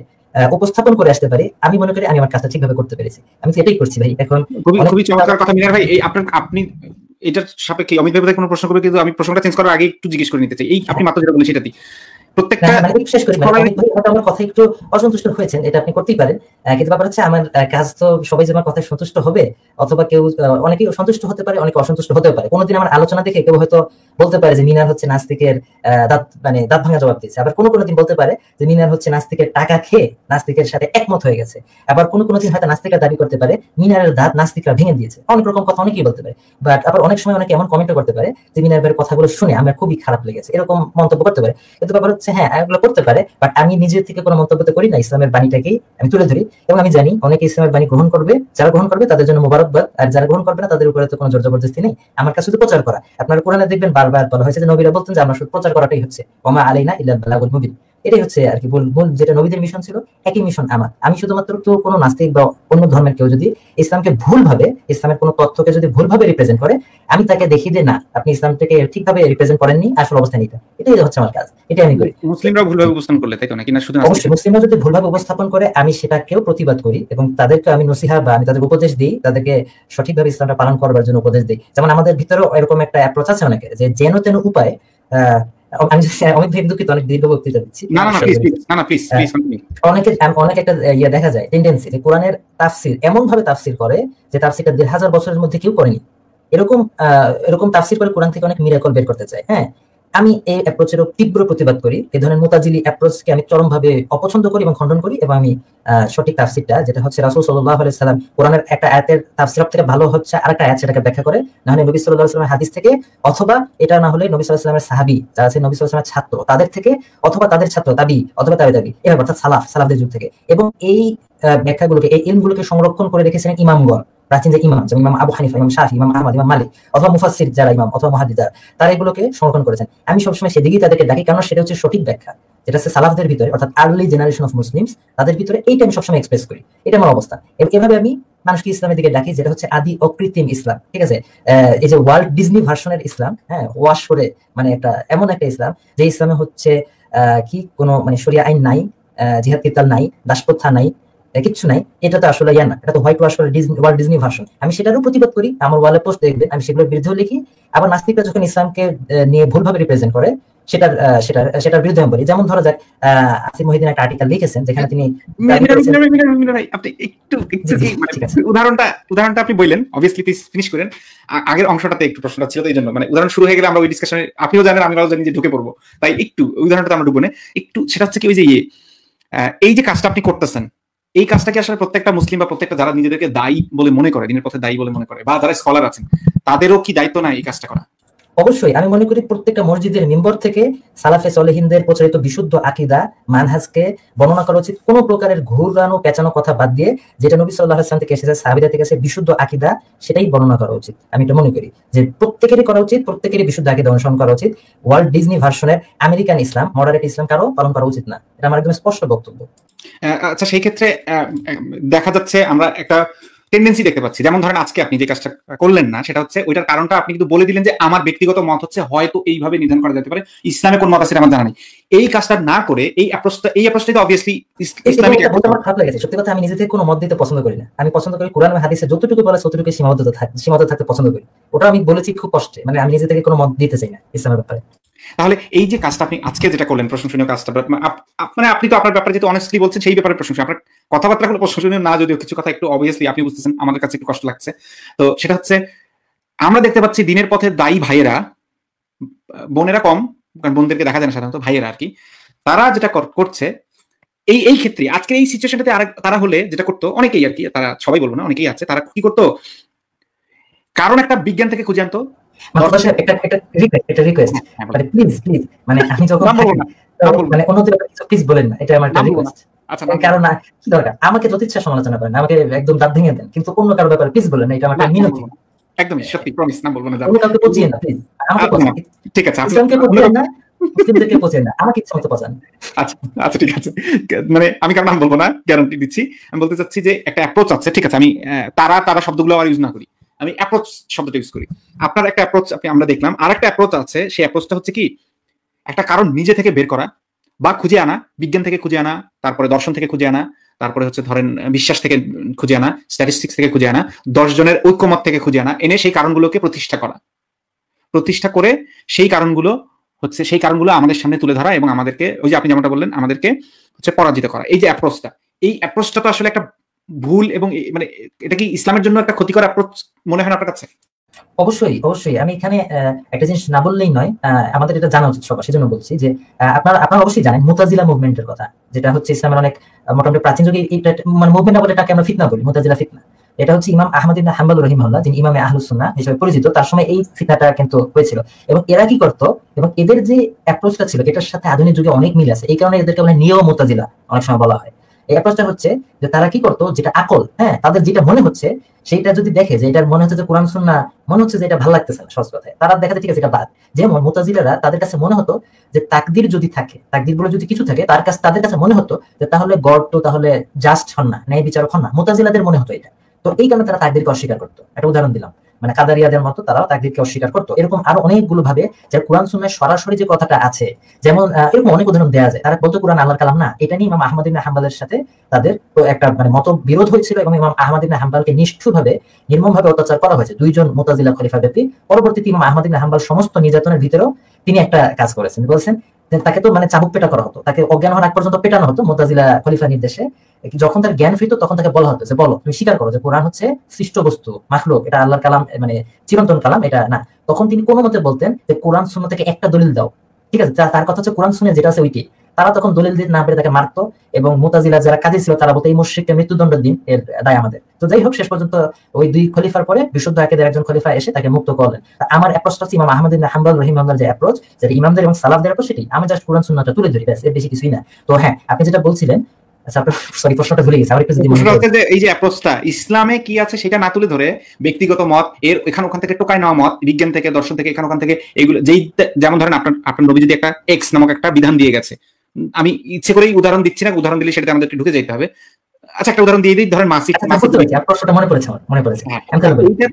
B: উপস্থাপন করে আসতে পারি, আমি মনে করি আমি আমার কাজটা ঠিকভাবে করতে পেরেছি। আমি তো এটাই করছি ভাই। এখন
A: খুবই চমৎকার কথা মিনার ভাই। এই আপনি এটার সাপেক্ষে অমিত ভাই কোনো প্রশ্ন করবে, কিন্তু আমি প্রশ্নটা চেঞ্জ করার আগে একটু জিজ্ঞেস করে নিতে চাই। এই আপনি মাত্র যেটা বলেন সেটাই প্রত্যেকটা
B: শেষ করি, আমার কথা একটু অসন্তুষ্ট হয়েছেন, এটা আপনি করতেই পারেন, কিন্তু ব্যাপার হচ্ছে আমার কাজ তো সবাই যে আমার কথায় সন্তুষ্ট হবে, অথবা কেউ অনেকেই সন্তুষ্ট হতে পারে, অনেকে অসন্তুষ্ট হতে পারে। কোনোদিন আমার আলোচনা দেখে কেউ হয়তো বলতে পারে যে মিনার হচ্ছে নাস্তিকের দাঁত ভাঙা জবাব দিচ্ছে, আবার কোনো দিন বলতে পারে যে মিনার হচ্ছে নাস্তিকের টাকা খেয়ে নাস্তিকের সাথে একমত হয়ে গেছে, আবার কোনো দিন হয়তো নাস্তিকরা দাবি করতে পারে মিনারের দাঁত নাস্তিকরা ভেঙে দিয়েছে। অনেক রকম কথা অনেকেই বলতে পারে, বাট আবার অনেক সময় অনেকে এমন কমেন্ট করতে পারে যে মিনার ভাইয়ের কথাগুলো শুনে আমার খুবই খারাপ লেগেছে, এরকম মন্তব্য করতে পারে। কিন্তু ব্যাপার হচ্ছে হ্যাঁ এগুলো করতে পারে, বাট আমি নিজের থেকে কোনো মন্তব্য করি না, ইসলামের বাণীটাকেই আমি তুলে ধরি, এবং আমি জানি অনেকে ইসলামের বাণী গ্রহণ করবে, যারা গ্রহণ করবে তাদের জন্য মোবারকবাদ, আর যারা গ্রহণ করবে না তাদের উপরে তো কোনো জোর জবরদস্তি নেই। আমার কাছে শুধু প্রচার করা। আপনারা কোরআনে দেখবেন বারবার বলা হয়েছে যে নবীরা বলতেন যে আমরা শুধু প্রচার করাটাই হচ্ছে ওমা আলাইনা ইল্লাল বালাগুল মুবিন, এটাই হচ্ছে আর কি মূল যেটা নবীদের মিশন ছিল, একই মিশন আমার। আমি শুধুমাত্র তো কোনো নাস্তিক বা অন্য ধর্মের কেউ যদি ইসলামকে ভুলভাবে, ইসলামের কোনো তথ্যকে যদি ভুলভাবে রিপ্রেজেন্ট করে, আমি তাকে দেখি যে না আপনি ইসলামটাকে ঠিকভাবে রিপ্রেজেন্ট করেননি, আসল অবস্থা নিতে, এটাই হচ্ছে আমার কাজ, এটাই আমি করি।
A: মুসলিমরা ভুলভাবে উপস্থাপন করলে তাই তো নাকি? না শুধু
B: অবশ্যই মুসলিমরা যদি ভুলভাবে উপস্থাপন করে আমি সেটাকেও প্রতিবাদ করি, এবং তাদেরকে আমি নসিহা বা আমি তাদের উপদেশ দিই, তাদেরকে সঠিকভাবে ইসলামটা পালন করবার জন্য উপদেশ দিই। যেমন আমাদের ভিতরেও এরকম একটা অ্যাপ্রোচ আছে অনেকে, যে যেন তেন উপায় আমি অনেক ভাই দুঃখিত, অনেক দীর্ঘ বক্তৃতা দিচ্ছি। অনেক একটা ইয়ে দেখা যায় টেন্ডেন্সি, যে কোরআনের তাফসির এমন ভাবে তাফসির করে যে তাফসিরটা 1000 বছরের মধ্যে কেউ করেনি, এরকম তাফসির করে কোরআন থেকে অনেক মিরাকল বের করতে চায়। হ্যাঁ, আমি এই অ্যাপ্রোচেরও তীব্র প্রতিবাদ করি। এই ধরনের মুতাজিলি অ্যাপ্রোচকে আমি চরমভাবে অপছন্দ করি এবং খণ্ডন করি, এবং আমি সঠিক তাফসিরটা যেটা হচ্ছে রাসূল সাল্লাল্লাহু আলাইহি সাল্লাম কোরআনের একটা আয়াতের তাফসির থেকে ভালো হচ্ছে আরেকটা আয়াত সেটাকে ব্যাখ্যা করে, না হলে নবী সাল্লাল্লাহু আলাইহি সাল্লামের হাদিস থেকে, অথবা এটা না হলে নবী সাল্লাল্লাহু আলাইহি সাল্লামের সাহাবী যারা আছে নবী সাল্লাল্লাহু আলাইহি সাল্লামের ছাত্র তাদের থেকে, অথবা তাদের ছাত্র তাবি অথবা তাবি এভাবে, অর্থাৎ সালাফদের যুগ থেকে। এবং এই ব্যাখ্যাগুলোকে, এই ইলমগুলোকে সংরক্ষণ করে রেখেছিলেন ইমামগণ, প্রাচীন যে ইমাম, যেমন ইমাম আবু হানিফা, ইমাম শাফি, ইমাম আহমদ, ইমাম মালিক, অথবা মুফাসসির যারা ইমাম অথবা মুহাদ্দিস যারা, তারা এগুলোকে সংরক্ষণ করেছেন। আমি সবসময় সেদিকেই তাদেরকে ডাকি, কারণ সেটা হচ্ছে সঠিক ব্যাখ্যা, যেটা হচ্ছে সালাফদের ভিতরে, অর্থাৎ আর্লি জেনারেশন অফ মুসলিমস, তাদের ভিতরে এইটা আমি সবসময় এক্সপ্রেস করি, এটা আমার অবস্থা। এভাবে আমি মানুষকে ইসলামের দিকে ডাকি, যেটা হচ্ছে আদি অকৃত্রিম ইসলাম। ঠিক আছে, এই যে ওয়ার্ল্ড ডিজনি ভার্সনের ইসলাম, হ্যাঁ, ওয়াশ করে মানে একটা এমন একটা ইসলাম যে ইসলামে হচ্ছে কি কোনো মানে শরিয়া আইন নাই, জিহাদ কিতাল নাই, দাসপ্রথা নাই, কিচ্ছু নাই, এটা তো আসলে ইয়া না, এটা তো হোয়াইট ওয়াশ করে ওয়ার্ল্ড ডিজনি ভার্সন। আমি সেটারও প্রতিবাদ করি, আমার ওয়ালে পোস্ট দেখবেন আমি সেগুলোর বিরুদ্ধেও লিখি। আবার নাস্তিকরা যখন ইসলামকে নিয়ে ভুলভাবে রিপ্রেজেন্ট করে সেটার বিরুদ্ধে আমি বলি। যেমন ধরা যাক আসিফ মহিউদ্দিন একটা আর্টিকেল লিখেছেন যেখানে তিনি
A: আপনি একটু উদাহরণটা আপনি বললেন, অবভিয়াসলি প্লিজ ফিনিশ করেন। আগের অংশটাতে একটু প্রশ্নটা ছিল, এই জন্য মানে উদাহরণ শুরু হয়ে গেলে আমরা ওই ডিসকাশনে, আপনিও জানেন আমিও জানি যে ঢুকে পড়বো, তাই একটু উদাহরণটা আমরা ঢুকবো না একটু। সেটা হচ্ছে কি, ওই যে এই যে কাজটা আপনি করতেছেন, এই কাজটা কি আসলে প্রত্যেকটা মুসলিম বা প্রত্যেকটা যারা নিজেদেরকে দায়ী বলে মনে করে, দিনের পথে দায়ী বলে মনে করে, বা যারা স্কলার আছেন, তাদেরও কি দায়িত্ব নাই এই কাজটা করা?
B: অবশ্যই আমি মনে করি প্রত্যেকটা মসজিদের মিম্বর থেকে সালাফে সলেহিনদের প্রচারিত বিশুদ্ধ আকীদা মানহাজকে বর্ণনা করা উচিত, কোনো প্রকারের ঘুরানো পেঁচানো কথা বাদ দিয়ে, যেটা নবী সাল্লাল্লাহু আলাইহি ওয়াসাল্লাম থেকে এসেছে, সাহাবীদের থেকে এসেছে বিশুদ্ধ আকীদা, সেটাই বর্ণনা করা উচিত। আমি এটা মনে করি যে প্রত্যেকেরই করা উচিত, প্রত্যেকেরই বিশুদ্ধ আকীদা অনুসরণ করা উচিত। ওয়ার্ল্ড ডিজনি ভার্সনের আমেরিকান ইসলাম, মডারেট ইসলাম কারো পালন করা উচিত না, এটা আমার একদম স্পষ্ট বক্তব্য।
A: আচ্ছা, সেই ক্ষেত্রে দেখা যাচ্ছে আমরা একটা টেন্ডেন্সি দেখতে পাচ্ছি, যেমন ধরেন আজকে আপনি যে কাজটা করলেন না, সেটা হচ্ছে ওইটার কারণটা আপনি কিন্তু বলে দিলেন যে আমার ব্যক্তিগত মত হচ্ছে হয়তো এইভাবে নির্ধারণ করা যেতে পারে, ইসলামে কোন মত আছে আমার জানা নেই। এই কাজটা না করে এই অ্যাপ্রোচটা তো অবভিয়াসলি ইসলামিক।
B: আমার খারাপ লেগেছে সত্যি কথা, আমি নিজে থেকে কোনো মত দিতে পছন্দ করি না। আমি পছন্দ করি কোরআন এবং হাদিসে যতটুকু বলে ততটুকু সীমাবদ্ধ থাকতে পছন্দ করি। ওটা আমি বলেছি খুব কষ্টে, মানে আমি নিজে থেকে কোনো মত দিতে চাই না ইসলামের ব্যাপারে।
A: তাহলে এই যে কাজটা আপনি আজকে যেটা করলেন, প্রশংসনীয় কাজটা, মানে আপনি তো আপনার ব্যাপারে যেহেতু অনেস্টলি বলছেন, সেই ব্যাপারে প্রশংসা। আপনার কথাবার্তা হলো প্রশংসনীয় না, যদিও কিছু কথা একটু অবভিয়াসলি আপনি বুঝতেছেন আমাদের কাছে একটু কষ্ট লাগছে। তো সেটা হচ্ছে আমরা দেখতে পাচ্ছি দিনের পথে দায়ী ভাইয়েরা, বোনেরা কম, কারণ বোনদেরকে দেখা যায় না সাধারণত, ভাইয়েরা আর কি, তারা যেটা করছে এই ক্ষেত্রে আজকে এই সিচুয়েশনটাতে তারা হলে যেটা করতো, অনেকেই আর কি, তারা সবাই বলবো না, অনেকেই আছে, তারা কি করতো, কারণ একটা বিজ্ঞান থেকে খুঁজে আনতো।
B: একটা রিকোয়েস্ট, মানে প্লিজ মানে আমি যখন মানে অন্যদের কিছু প্লিজ বলেন না, এটা আমার একটা রিকোয়েস্ট। আচ্ছা, কারণ কি দরকার, আমাকে যত ইচ্ছা সমালোচনা করেন, আমাকে একদম দাঁত ভেঙে দেন, কিন্তু অন্য কারো ব্যাপারে প্লিজ বলেন না, এটা আমার একটা মিনতি।
A: একদমই সত্যি, প্রমিস, না বলবো না,
B: অন্য কাউকে পচিয়েন না প্লিজ, আমাকে পচান।
A: ঠিক আছে,
B: ইসলামকে পচিয়েন না, মুসলিমদেরকে পচিয়েন না, আমাকে ইচ্ছা মতো পচান।
A: আচ্ছা ঠিক আছে, মানে আমি কারণ নাম বলবো না, গ্যারান্টি দিচ্ছি। আমি বলতে চাচ্ছি যে একটা অ্যাপ্রোচ আছে, ঠিক আছে, আমি তারা শব্দগুলো আর ইউজ না করি, আমি অ্যাপ্রোচ শব্দটা ইউজ করি। আপনার একটা অ্যাপ্রোচ আমরা দেখলাম, আর একটা অ্যাপ্রোচ আছে, সেই অ্যাপ্রোচটা হচ্ছে কি, একটা কারণ নিজে থেকে বের করা বা খুঁজে আনা, বিজ্ঞান থেকে খুঁজে আনা, তারপরে দর্শন থেকে খুঁজে আনা, তারপরে হচ্ছে ধরেন বিশ্বাস থেকে খুঁজে আনা, স্ট্যাটিস্টিক্স থেকে খুঁজে আনা, 10 জনের ঐক্যমত থেকে খুঁজে আনা, এনে সেই কারণগুলোকে প্রতিষ্ঠা করে সেই কারণগুলো আমাদের সামনে তুলে ধরা এবং আমাদেরকে, ওই যে আপনি যেমনটা বললেন, আমাদেরকে হচ্ছে পরাজিত করা। এই যে অ্যাপ্রোচটা তো আসলে একটা ভুল, এবং মানে এটা কি ইসলামের জন্য একটা ক্ষতিকর অ্যাপ্রোচ মনে হয় আপনার কাছে?
B: অবশ্যই আমি এখানে একটা জিনিস না বললেই নয়, আমাদের এটা জানা উচিত সবার, সেজন্য বলছি যে আপনারা অবশ্যই জানেন মুতাজিলা মুভমেন্টের কথা, যেটা হচ্ছে ইসলামের অনেক মোটামুটি প্রাচীন যুগে, মানে মুভমেন্ট বলে এটাকে আমরা ফিতনা বলি, মুতাজিলা ফিতনা। এটা হচ্ছে ইমাম আহমদ ইবনে হাম্বল রাহিমাহুল্লাহ, যিনি ইমামে আহলুস সুন্নাহ হিসেবে পরিচিত, তার সময় এই ফিতনাটা কিন্তু হয়েছিল। এবং এরা কি করতো, এবং এদের যে অ্যাপ্রোচটা ছিল এটার সাথে আধুনিক যুগে অনেক মিল আছে, এই কারণে এদেরকে বলে নিও মুতাজিলা অনেক সময় বলা হয়। এই অ্যাপ্রোচটা হচ্ছে যে তারা কি করতো, যেটা আকল, তাদের যেটা মনে হচ্ছে সেইটা যদি দেখে যে এটার মনে হচ্ছে যে কোরআন সুন্নাহ, মনে হচ্ছে যে এটা ভালো লাগতেছে না, সহজ কথায় তারা দেখাতে, ঠিক আছে এটা বাদ। যেমন মুতাজিলারা, তাদের কাছে মনে হতো যে তাকদির যদি থাকে, তাকদির বলে যদি কিছু থাকে, তাদের কাছে মনে হতো যে তাহলে গড তো তাহলে জাস্ট হন না, ন্যায় বিচারক হন না, মুতাজিলাদের মনে হতো এটা। তো এই কারণে তারা তাকদিরকে অস্বীকার করতো। একটা উদাহরণ দিলাম, মানে কাদারিয়াদের মতো তারাও তাকদিরকে অস্বীকার করতো। এরকম আরো অনেকগুলো ভাবে যে কোরআন সুন্নাহয় সরাসরি যে কথাটা আছে, যেমন এরকম অনেক উদাহরণ দেওয়া যায়। তারা বলতো কোরআন আল্লাহর কালাম না, এটা নিয়ে ইমাম আহমদ ইবনে হাম্বলের সাথে তাদের তো একটা মানে মতবিরোধ হয়েছিল, এবং ইমাম আহমদ ইবনে হাম্বলকে নিষ্ঠুরভাবে, নির্মমভাবে অত্যাচার করা হয়েছে, 2 জন মুতাজিলা খলিফা ব্যক্তি। পরবর্তীতে ইমাম আহমদ ইবনে হাম্বল সমস্ত নির্যাতনের ভিতরেও তিনি একটা কাজ করেছেন, বলছেন তাকে তো মানে চাবুক পেটা করা হতো, তাকে অজ্ঞান হওয়ার আগ পর্যন্ত পেটানো হতো মুতাজিলা খলিফা নির্দেশে। যখন তার জ্ঞান ফিরত তখন তাকে বলা হতো যে বলো, তুমি স্বীকার করো যে কোরআন হচ্ছে সৃষ্ট বস্তু, মাখলুক, এটা আল্লাহর কালাম, মানে চিরন্তন কালাম, এটা না। তখন তিনি কোনো মতে বলতেন যে কোরআন সুন্নাহ থেকে একটা দলিল দাও, ঠিক আছে, তার কথা হচ্ছে কোরআন সুন্নাহ যেটা আছে ওইটি। তারা তখন দলিল দিতে না পেরে তাকে মারতো, এবং মুতাজিলা যারা কাজী ছিল তারা বলতো এই মুশরিককে মৃত্যুদণ্ড দিন, এর দায় আমাদের। তো যাই হোক, শেষ পর্যন্ত ওই 2 খলিফার পরে বিশুদ্ধ আকীদার একজন খলিফা এসে তাকে মুক্ত করলেন। আমার অ্যাপ্রোচটা ইমাম আহমদ ইবনে হাম্বল রাহিমাহুল্লাহর যে অ্যাপ্রোচ, যেটা ইমামদের এবং সালাফদের অ্যাপ্রোচ, সেটাই আমি জাস্ট কোরআন সুন্নাহটা তুলে ধরি, ব্যাস, এর বেশি কিছুই না। তো হ্যাঁ, আপনি যেটা বলছিলেন, আচ্ছা সরি প্রশ্নটা ভুলে গেছি, আবার একটু যদি মনে করেন।
A: এই যে অ্যাপ্রোচটা ইসলামে কি আছে সেটা না তুলে ধরে ব্যক্তিগত মত, এর এখান ওখান থেকে টোকাই নেওয়া মত, বিজ্ঞান থেকে, দর্শন থেকে, এখান ওখান থেকে, এইগুলো যেই, যেমন ধরেন আপনার নবী যদি একটা এক্স নামক একটা বিধান দিয়ে গেছে, আমি ইচ্ছে করেই উদাহরণ দিচ্ছি না, উদাহরণ দিলে সেটা আমাদেরকে ঢুকে যেতে হবে। আচ্ছা, একটা উদাহরণ দিয়ে দিই, ধরেন মাসিক,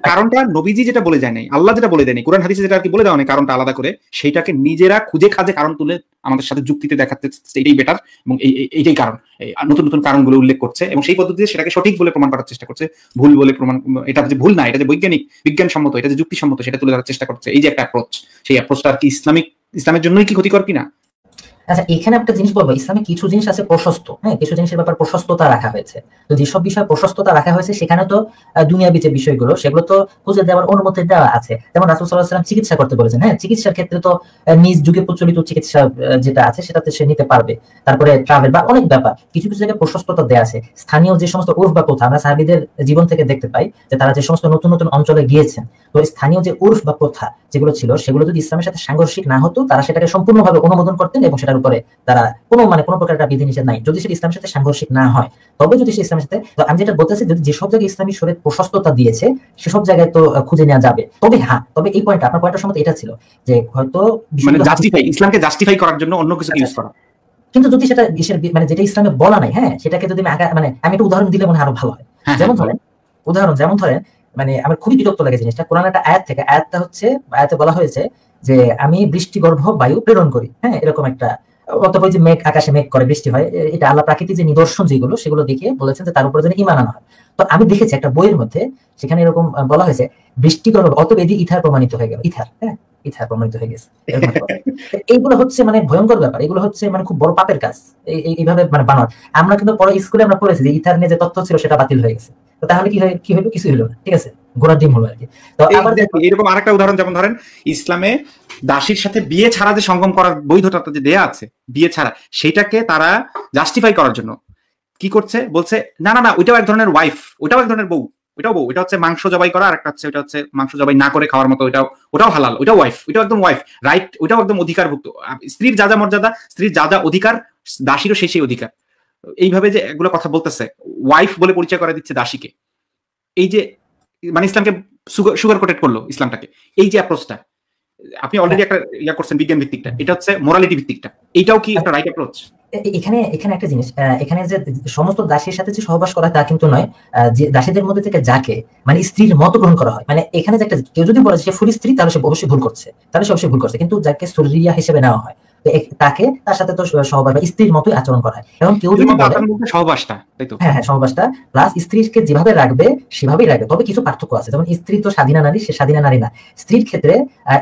A: কারণটা নবীজি যেটা বলে যায় নাই, আল্লাহ যেটা বলে দেয়নি, কোরআন হাদিসে যেটা আর কি বলে দেওয়া নেই, কারণটা আলাদা করে সেইটাকে নিজেরা খুঁজে খাজে কারণ তুলে আমাদের সাথে যুক্তিতে দেখাতে, এইটাই বেটার, এবং এইটাই কারণ, নতুন নতুন কারণগুলো উল্লেখ করছে, এবং সেই পদ্ধতিতে সেটাকে সঠিক বলে প্রমাণ করার চেষ্টা করছে, ভুল বলে প্রমাণ, এটা যে ভুল না, এটা যে বিজ্ঞানসম্মত, এটা যে যুক্তিসম্মত, সেটা তুলে ধরার চেষ্টা করছে। এই যে একটা অ্যাপ্রোচ, সেই অ্যাপ্রোচটা আর কি ইসলামের জন্যই কি ক্ষতিকর কিনা?
B: আচ্ছা, এখানে একটা জিনিস বলবো, ইসলামে কিছু জিনিস আছে প্রশস্ত, হ্যাঁ, কিছু জিনিসের ব্যাপার প্রশস্ততা রাখা হয়েছে। তো যেসব বিষয় প্রশস্ততা রাখা হয়েছে সেখানে তো দুনিয়াবি যে বিষয়গুলো সেগুলো তো খুঁজে দেওয়ার অনুমতি দেওয়া আছে। যেমন রাসূল সাল্লাল্লাহু আলাইহি ওয়াসাল্লাম চিকিৎসা করতে বলেছেন, হ্যাঁ, চিকিৎসার ক্ষেত্রে তো নিজ যুগে প্রচলিত চিকিৎসা যেটা আছে সেটাতে সে নিতে পারবে। তারপরে ট্রাভেল বা অনেক ব্যাপার, কিছু কিছু জায়গায় প্রশস্ততা দেওয়া আছে। স্থানীয় যে সমস্ত উর্ফ বা প্রথা আমরা সাহাবীদের জীবন থেকে দেখতে পাই যে তারা যে সমস্ত নতুন নতুন অঞ্চলে গিয়েছেন, তো স্থানীয় যে উর্ফ বা প্রথা যেগুলো ছিল সেগুলো যদি ইসলামের সাথে সাংঘর্ষিক না হতো তারা সেটাকে সম্পূর্ণভাবে অনুমোদন করতেন এবং সেটার উপরে তারা কোনো প্রকার একটা বিধিনিষেধ নাই, যদি সেটা ইসলামের সাথে সাংঘর্ষিক না হয়। তবে যদি সে ইসলামের সাথে, তো আমি যেটা বলতেছি, যদি যেসব জায়গায় ইসলামী শরীয়ত প্রশস্ততা দিয়েছে সেসব জায়গায় তো খুঁজে নেওয়া যাবে। তবে হ্যাঁ, তবে এই পয়েন্ট, আপনার পয়েন্টের সম্মত এটা ছিল যে হয়তো
A: ইসলামকে জাস্টিফাই করার জন্য অন্য কিছু ইউজ করা,
B: কিন্তু যদি সেটা যেটা ইসলামে বলা নাই, হ্যাঁ, সেটাকে যদি আমি একটা উদাহরণ দিলে মনে হয় আরো ভালো হয়। যেমন ধরেন আমার খুবই বিরক্ত লাগে জিনিসটা, কোরআন একটা আয়াত থেকে, আয়াতটা হচ্ছে, আয়াতে বলা হয়েছে যে আমি বৃষ্টিগর্ভ বায়ু প্রেরণ করি, হ্যাঁ, এরকম একটা, অথবা যে মেঘ, আকাশে মেঘ করে বৃষ্টি হয়, এটা আল্লাহ প্রাকৃতিক যে নিদর্শন যেগুলো সেগুলো দেখিয়ে বলেছেন যে তার উপরে যেন ঈমান আনা হয়। তো আমি দেখেছি একটা বইয়ের মধ্যে সেখানে এরকম বলা হয়েছে বৃষ্টিগর্ভ, অতবেদি ইথার প্রমাণিত হয়ে গেল, ইথার প্রমাণিত হয়ে গেছে। এইগুলো হচ্ছে ভয়ঙ্কর ব্যাপার, এগুলো হচ্ছে খুব বড় পাপের কাজ এইভাবে বানানো। আমরা কিন্তু পরে স্কুলে আমরা পড়েছি যে ইথার নিয়ে যে তথ্য ছিল সেটা বাতিল হয়ে গেছে। তো তাহলে কি হলো? কিছু হলো না, ঠিক আছে, ঘোড়ার ডিম হলো আর কি। তো আবার
A: এরকম আরেকটা উদাহরণ, যেমন ধরেন ইসলামে দাসীর সাথে বিয়ে ছাড়া যে সঙ্গম করার বৈধতা যে দেয়া আছে, বিয়ে ছাড়া, সেটাকে তারা জাস্টিফাই করার জন্য কি করছে, বলছে না না না, ওইটাও এক ধরনের ওয়াইফ, ওইটাও এক ধরনের বউ, ওইটা হচ্ছে মাংস জবাই করা, আর একটা হচ্ছে ওইটা হচ্ছে মাংস জবাই না করে খাওয়ার মতো, ওটাও হালাল, ওইটাও ওয়াইফ, ওইটাও একদম ওয়াইফ, রাইট, ওইটাও একদম অধিকারভুক্ত। স্ত্রীর যা যা মর্যাদা, স্ত্রীর যা যা অধিকার, দাসীরও সেই অধিকার। এইভাবে যে এগুলো কথা বলতেছে, ওয়াইফ বলে পরিচয় করে দিচ্ছে দাসীকে, এই যে ইসলামকে সুগার কোটেড করলো ইসলামটাকে, এই যে অ্যাপ্রোচটা আপনি অলরেডি একটা ইয়া করছেন বিজ্ঞান ভিত্তিকটা, এটা হচ্ছে মোরালিটি ভিত্তিকটা, এইটাও কি একটা রাইট অ্যাপ্রোচ?
B: এখানে একটা জিনিস, এখানে যে সমস্ত দাসীর সাথে যে সহবাস করা তা কিন্তু নয়, যে দাসীদের মধ্যে থেকে যাকে স্ত্রীর মতো গ্রহণ করা হয়, এখানে যে একটা, কেউ যদি বলে সে ফুল স্ত্রী তাহলে সে অবশ্যই ভুল করছে, কিন্তু যাকে সুরিয়া হিসেবে নেওয়া হয় তাকে, তার সাথে তো সহবাস বা স্ত্রীর মতোই আচরণ করা হয়। এবং কেউ যদি
A: সহবাসটা, তাই তো,
B: হ্যাঁ, সহবাসটা প্লাস স্ত্রীকে যেভাবে রাখবে সেভাবেই রাখবে, তবে কিছু পার্থক্য আছে। যেমন স্ত্রী তো স্বাধীনা নারী, সে স্বাধীনা নারী না। স্ত্রীর ক্ষেত্রে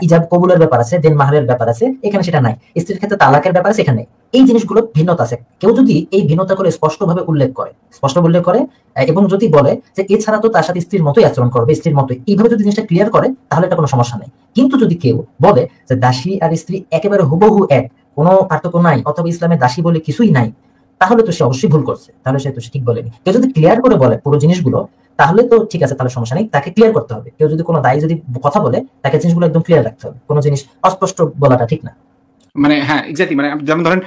B: ইজাব কবুলের ব্যাপার আছে, দেন মাহরের ব্যাপার আছে, এখানে সেটা নাই। স্ত্রীর ক্ষেত্রে তালাকের ব্যাপার আছে, এখানে এই জিনিসগুলো ভিন্নতা আছে। কেউ যদি এই ভিন্নতা করে স্পষ্টভাবে উল্লেখ করে এবং যদি বলে যে এছাড়া তো তার সাথে স্ত্রীর মতোই আচরণ করবে, স্ত্রীর মতোই, এইভাবে যদি জিনিসটা ক্লিয়ার করে তাহলে এটা কোনো সমস্যা নেই। কিন্তু যদি কেউ বলে যে দাসী আর স্ত্রী একেবারে হুবহু এক, কোনো পার্থক্য নাই, অথবা ইসলামে দাসী বলে কিছুই নাই, তাহলে তো সে অবশ্যই ভুল করছে, তাহলে সে ঠিক বলেনি। কেউ যদি ক্লিয়ার করে বলে পুরো জিনিসগুলো তাহলে তো ঠিক আছে, তাহলে সমস্যা নেই, তাকে ক্লিয়ার করতে হবে। কেউ যদি কোনো দায়ী যদি কথা বলে তাকে জিনিসগুলো একদম ক্লিয়ার রাখতে হবে, কোনো জিনিস অস্পষ্ট বলাটা ঠিক না।
A: হ্যাঁ, এক্স্যাক্টলি, যেমন ধরেন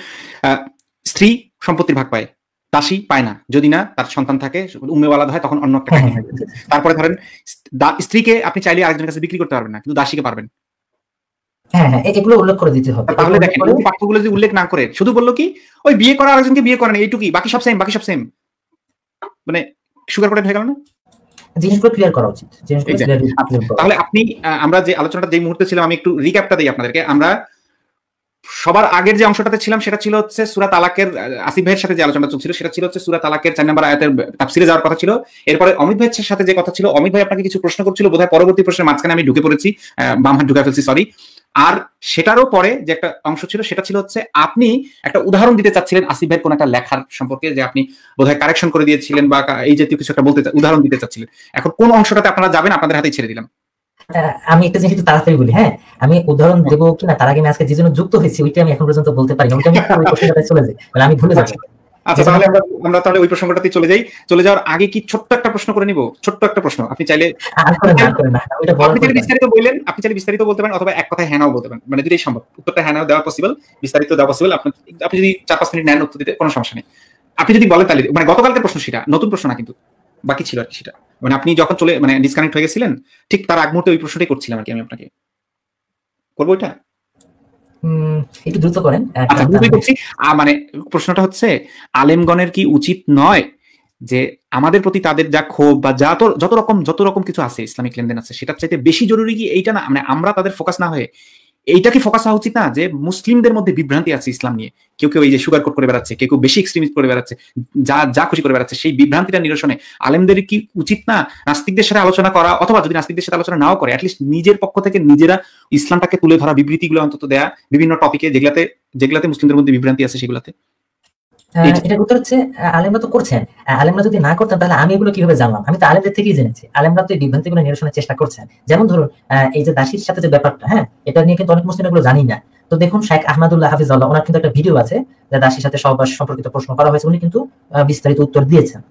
A: স্ত্রী সম্পত্তির ভাগ পায়, দাসী পায় না, যদি না তার সন্তান থাকে, উম্মেওয়ালাদ হয়, তখন অন্য একটা। তারপরে ধরেন স্ত্রীকে আপনি চাইলে আরেকজনের কাছে বিক্রি করতে পারবেন না, কিন্তু দাসীকে পারবেন।
B: হ্যাঁ, এগুলো উল্লেখ করে দিতে হবে।
A: তাহলে দেখেন পাঠ্যগুলো যদি উল্লেখ না করে শুধু বললো কি ওই বিয়ে করা আরেকজনকে বিয়ে করেন, এইটুকুই, বাকি সব সেম, সুগার কোটেড হয়ে গেল না?
B: জিনিসগুলো ক্লিয়ার করা উচিত।
A: তাহলে আমরা যে আলোচনাটা যে মুহূর্তে ছিলাম, আমি একটু রিক্যাপটা দিই আপনাদেরকে। আমরা সবার আগের যে অংশটাতে ছিলাম সেটা ছিল হচ্ছে সূরা তালাকের, আসিফ ভাইয়ের সাথে যে আলোচনাটা চলছিল সেটা ছিল হচ্ছে সূরা তালাকের 4 নম্বর আয়াতের তাফসিরে যাওয়ার কথা ছিল। এরপরে অমিত ভাইয়ের সাথে যে কথা ছিল, অমিত ভাই আপনাকে কিছু প্রশ্ন করছিল, বোধহয় পরবর্তী প্রশ্নের মাঝখানে আমি ঢুকে পড়েছি, বাম হাত ঢুকে ফেলছি, সরি। আর সেটারও পরে যে একটা অংশ ছিল সেটা ছিল হচ্ছে আপনি একটা উদাহরণ দিতে চাচ্ছিলেন আসিফ ভাইয়ের কোন একটা লেখার সম্পর্কে, যে আপনি বোধহয় কারেকশন করে দিয়েছিলেন বা এই জাতীয় কিছু একটা উদাহরণ দিতে চাচ্ছিলেন। এখন কোন অংশটাতে আপনারা যাবেন, আপনাদের হাতেই ছেড়ে দিলাম।
B: আমি একটা জিনিস তাড়াতাড়ি বলি, হ্যাঁ, আমি উদাহরণ দেবো কিনা তার আগে আমি আজকে যে জন্য যুক্ত হয়েছি ওইটা আমি এখন পর্যন্ত বলতে পারি না, ওইটা আমি চলে যাই, আমি ভুলে যাবো।
A: আচ্ছা, তাহলে ওই প্রসঙ্গটাতে চলে যাওয়ার আগে কি ছোট্ট একটা প্রশ্ন করে নিব, ছোট্ট একটা প্রশ্ন। আপনি চাইলে বিস্তারিত বললেন, আপনি চাইলে বিস্তারিত বলতে পারেন, অথবা এক কথায় হ্যাঁ নাও বলতে পারেন, দুটোই সম্ভব। উত্তরটা হ্যাঁ নাও দেওয়া পসিবল, বিস্তারিত দেওয়া পসিবল। আপনি যদি 4-5 মিনিট নেন উত্তর দিতে, কোনো সমস্যা নেই। আপনি যদি বলেন তাহলে, গতকালকের প্রশ্ন সেটা নতুন প্রশ্ন না, কিন্তু বাকি ছিল আর কি সেটা, আপনি যখন ডিসকানেক্ট হয়ে গেছিলেন ঠিক তার আগ মুহূর্তে ওই প্রশ্নটাই করছিলাম আর কি। আমি আপনাকে করবো এটা
B: একটু দ্রুত করেন।
A: আচ্ছা, দ্রুতই করছি। প্রশ্নটা হচ্ছে, আলেমগণের কি উচিত নয় যে আমাদের প্রতি তাদের যা ক্ষোভ বা যত রকম কিছু আছে, ইসলামিক লেনদেন আছে, সেটার চাইতে বেশি জরুরি কি এইটা না, আমরা তাদের ফোকাস না হয়ে এইটাকে ফোকাস হওয়া উচিত না যে মুসলিমদের মধ্যে বিভ্রান্তি আছে ইসলাম নিয়ে, কেউ কেউ এই যে সুগার কোট করে বেড়াচ্ছে, কেউ কেউ বেশি এক্সট্রিমিস্ট করে বেড়াচ্ছে, যা খুশি করে বেড়াচ্ছে, সেই বিভ্রান্তিটা নিরসনে আলেমদের কি উচিত না নাস্তিকদের সাথে আলোচনা করা, অথবা যদি নাস্তিকদের সাথে আলোচনা নাও করে অ্যাটলিস্ট নিজের পক্ষ থেকে নিজেরা ইসলামটাকে তুলে ধরা, বিবৃতিগুলো অন্তত দেয়া বিভিন্ন টপিকে যেগুলাতে মুসলিমদের মধ্যে বিভ্রান্তি আছে সেগুলাতে।
B: এটার উত্তর হচ্ছে আলেমরা তো করছেন, আলেমরা যদি না করতেন তাহলে আমি এগুলো কিভাবে জানলাম? আমি তো আলেমদের থেকেই জেনেছি। আলেমরা তো এই বিভ্রান্তিগুলো নিরসনের চেষ্টা করছেন। যেমন ধরুন এই যে দাসীর সাথে যে ব্যাপারটা, হ্যাঁ, এটা নিয়ে কিন্তু অনেক মুসলিম এগুলো জানি না। তো দেখুন শেখ আহমদুল্লাহ হাফিজাল্লাহ, ওনার কিন্তু একটা ভিডিও আছে যে দাসীর সাথে সহবাস সম্পর্কিত প্রশ্ন করা হয়েছে, উনি কিন্তু বিস্তারিত উত্তর দিয়েছেন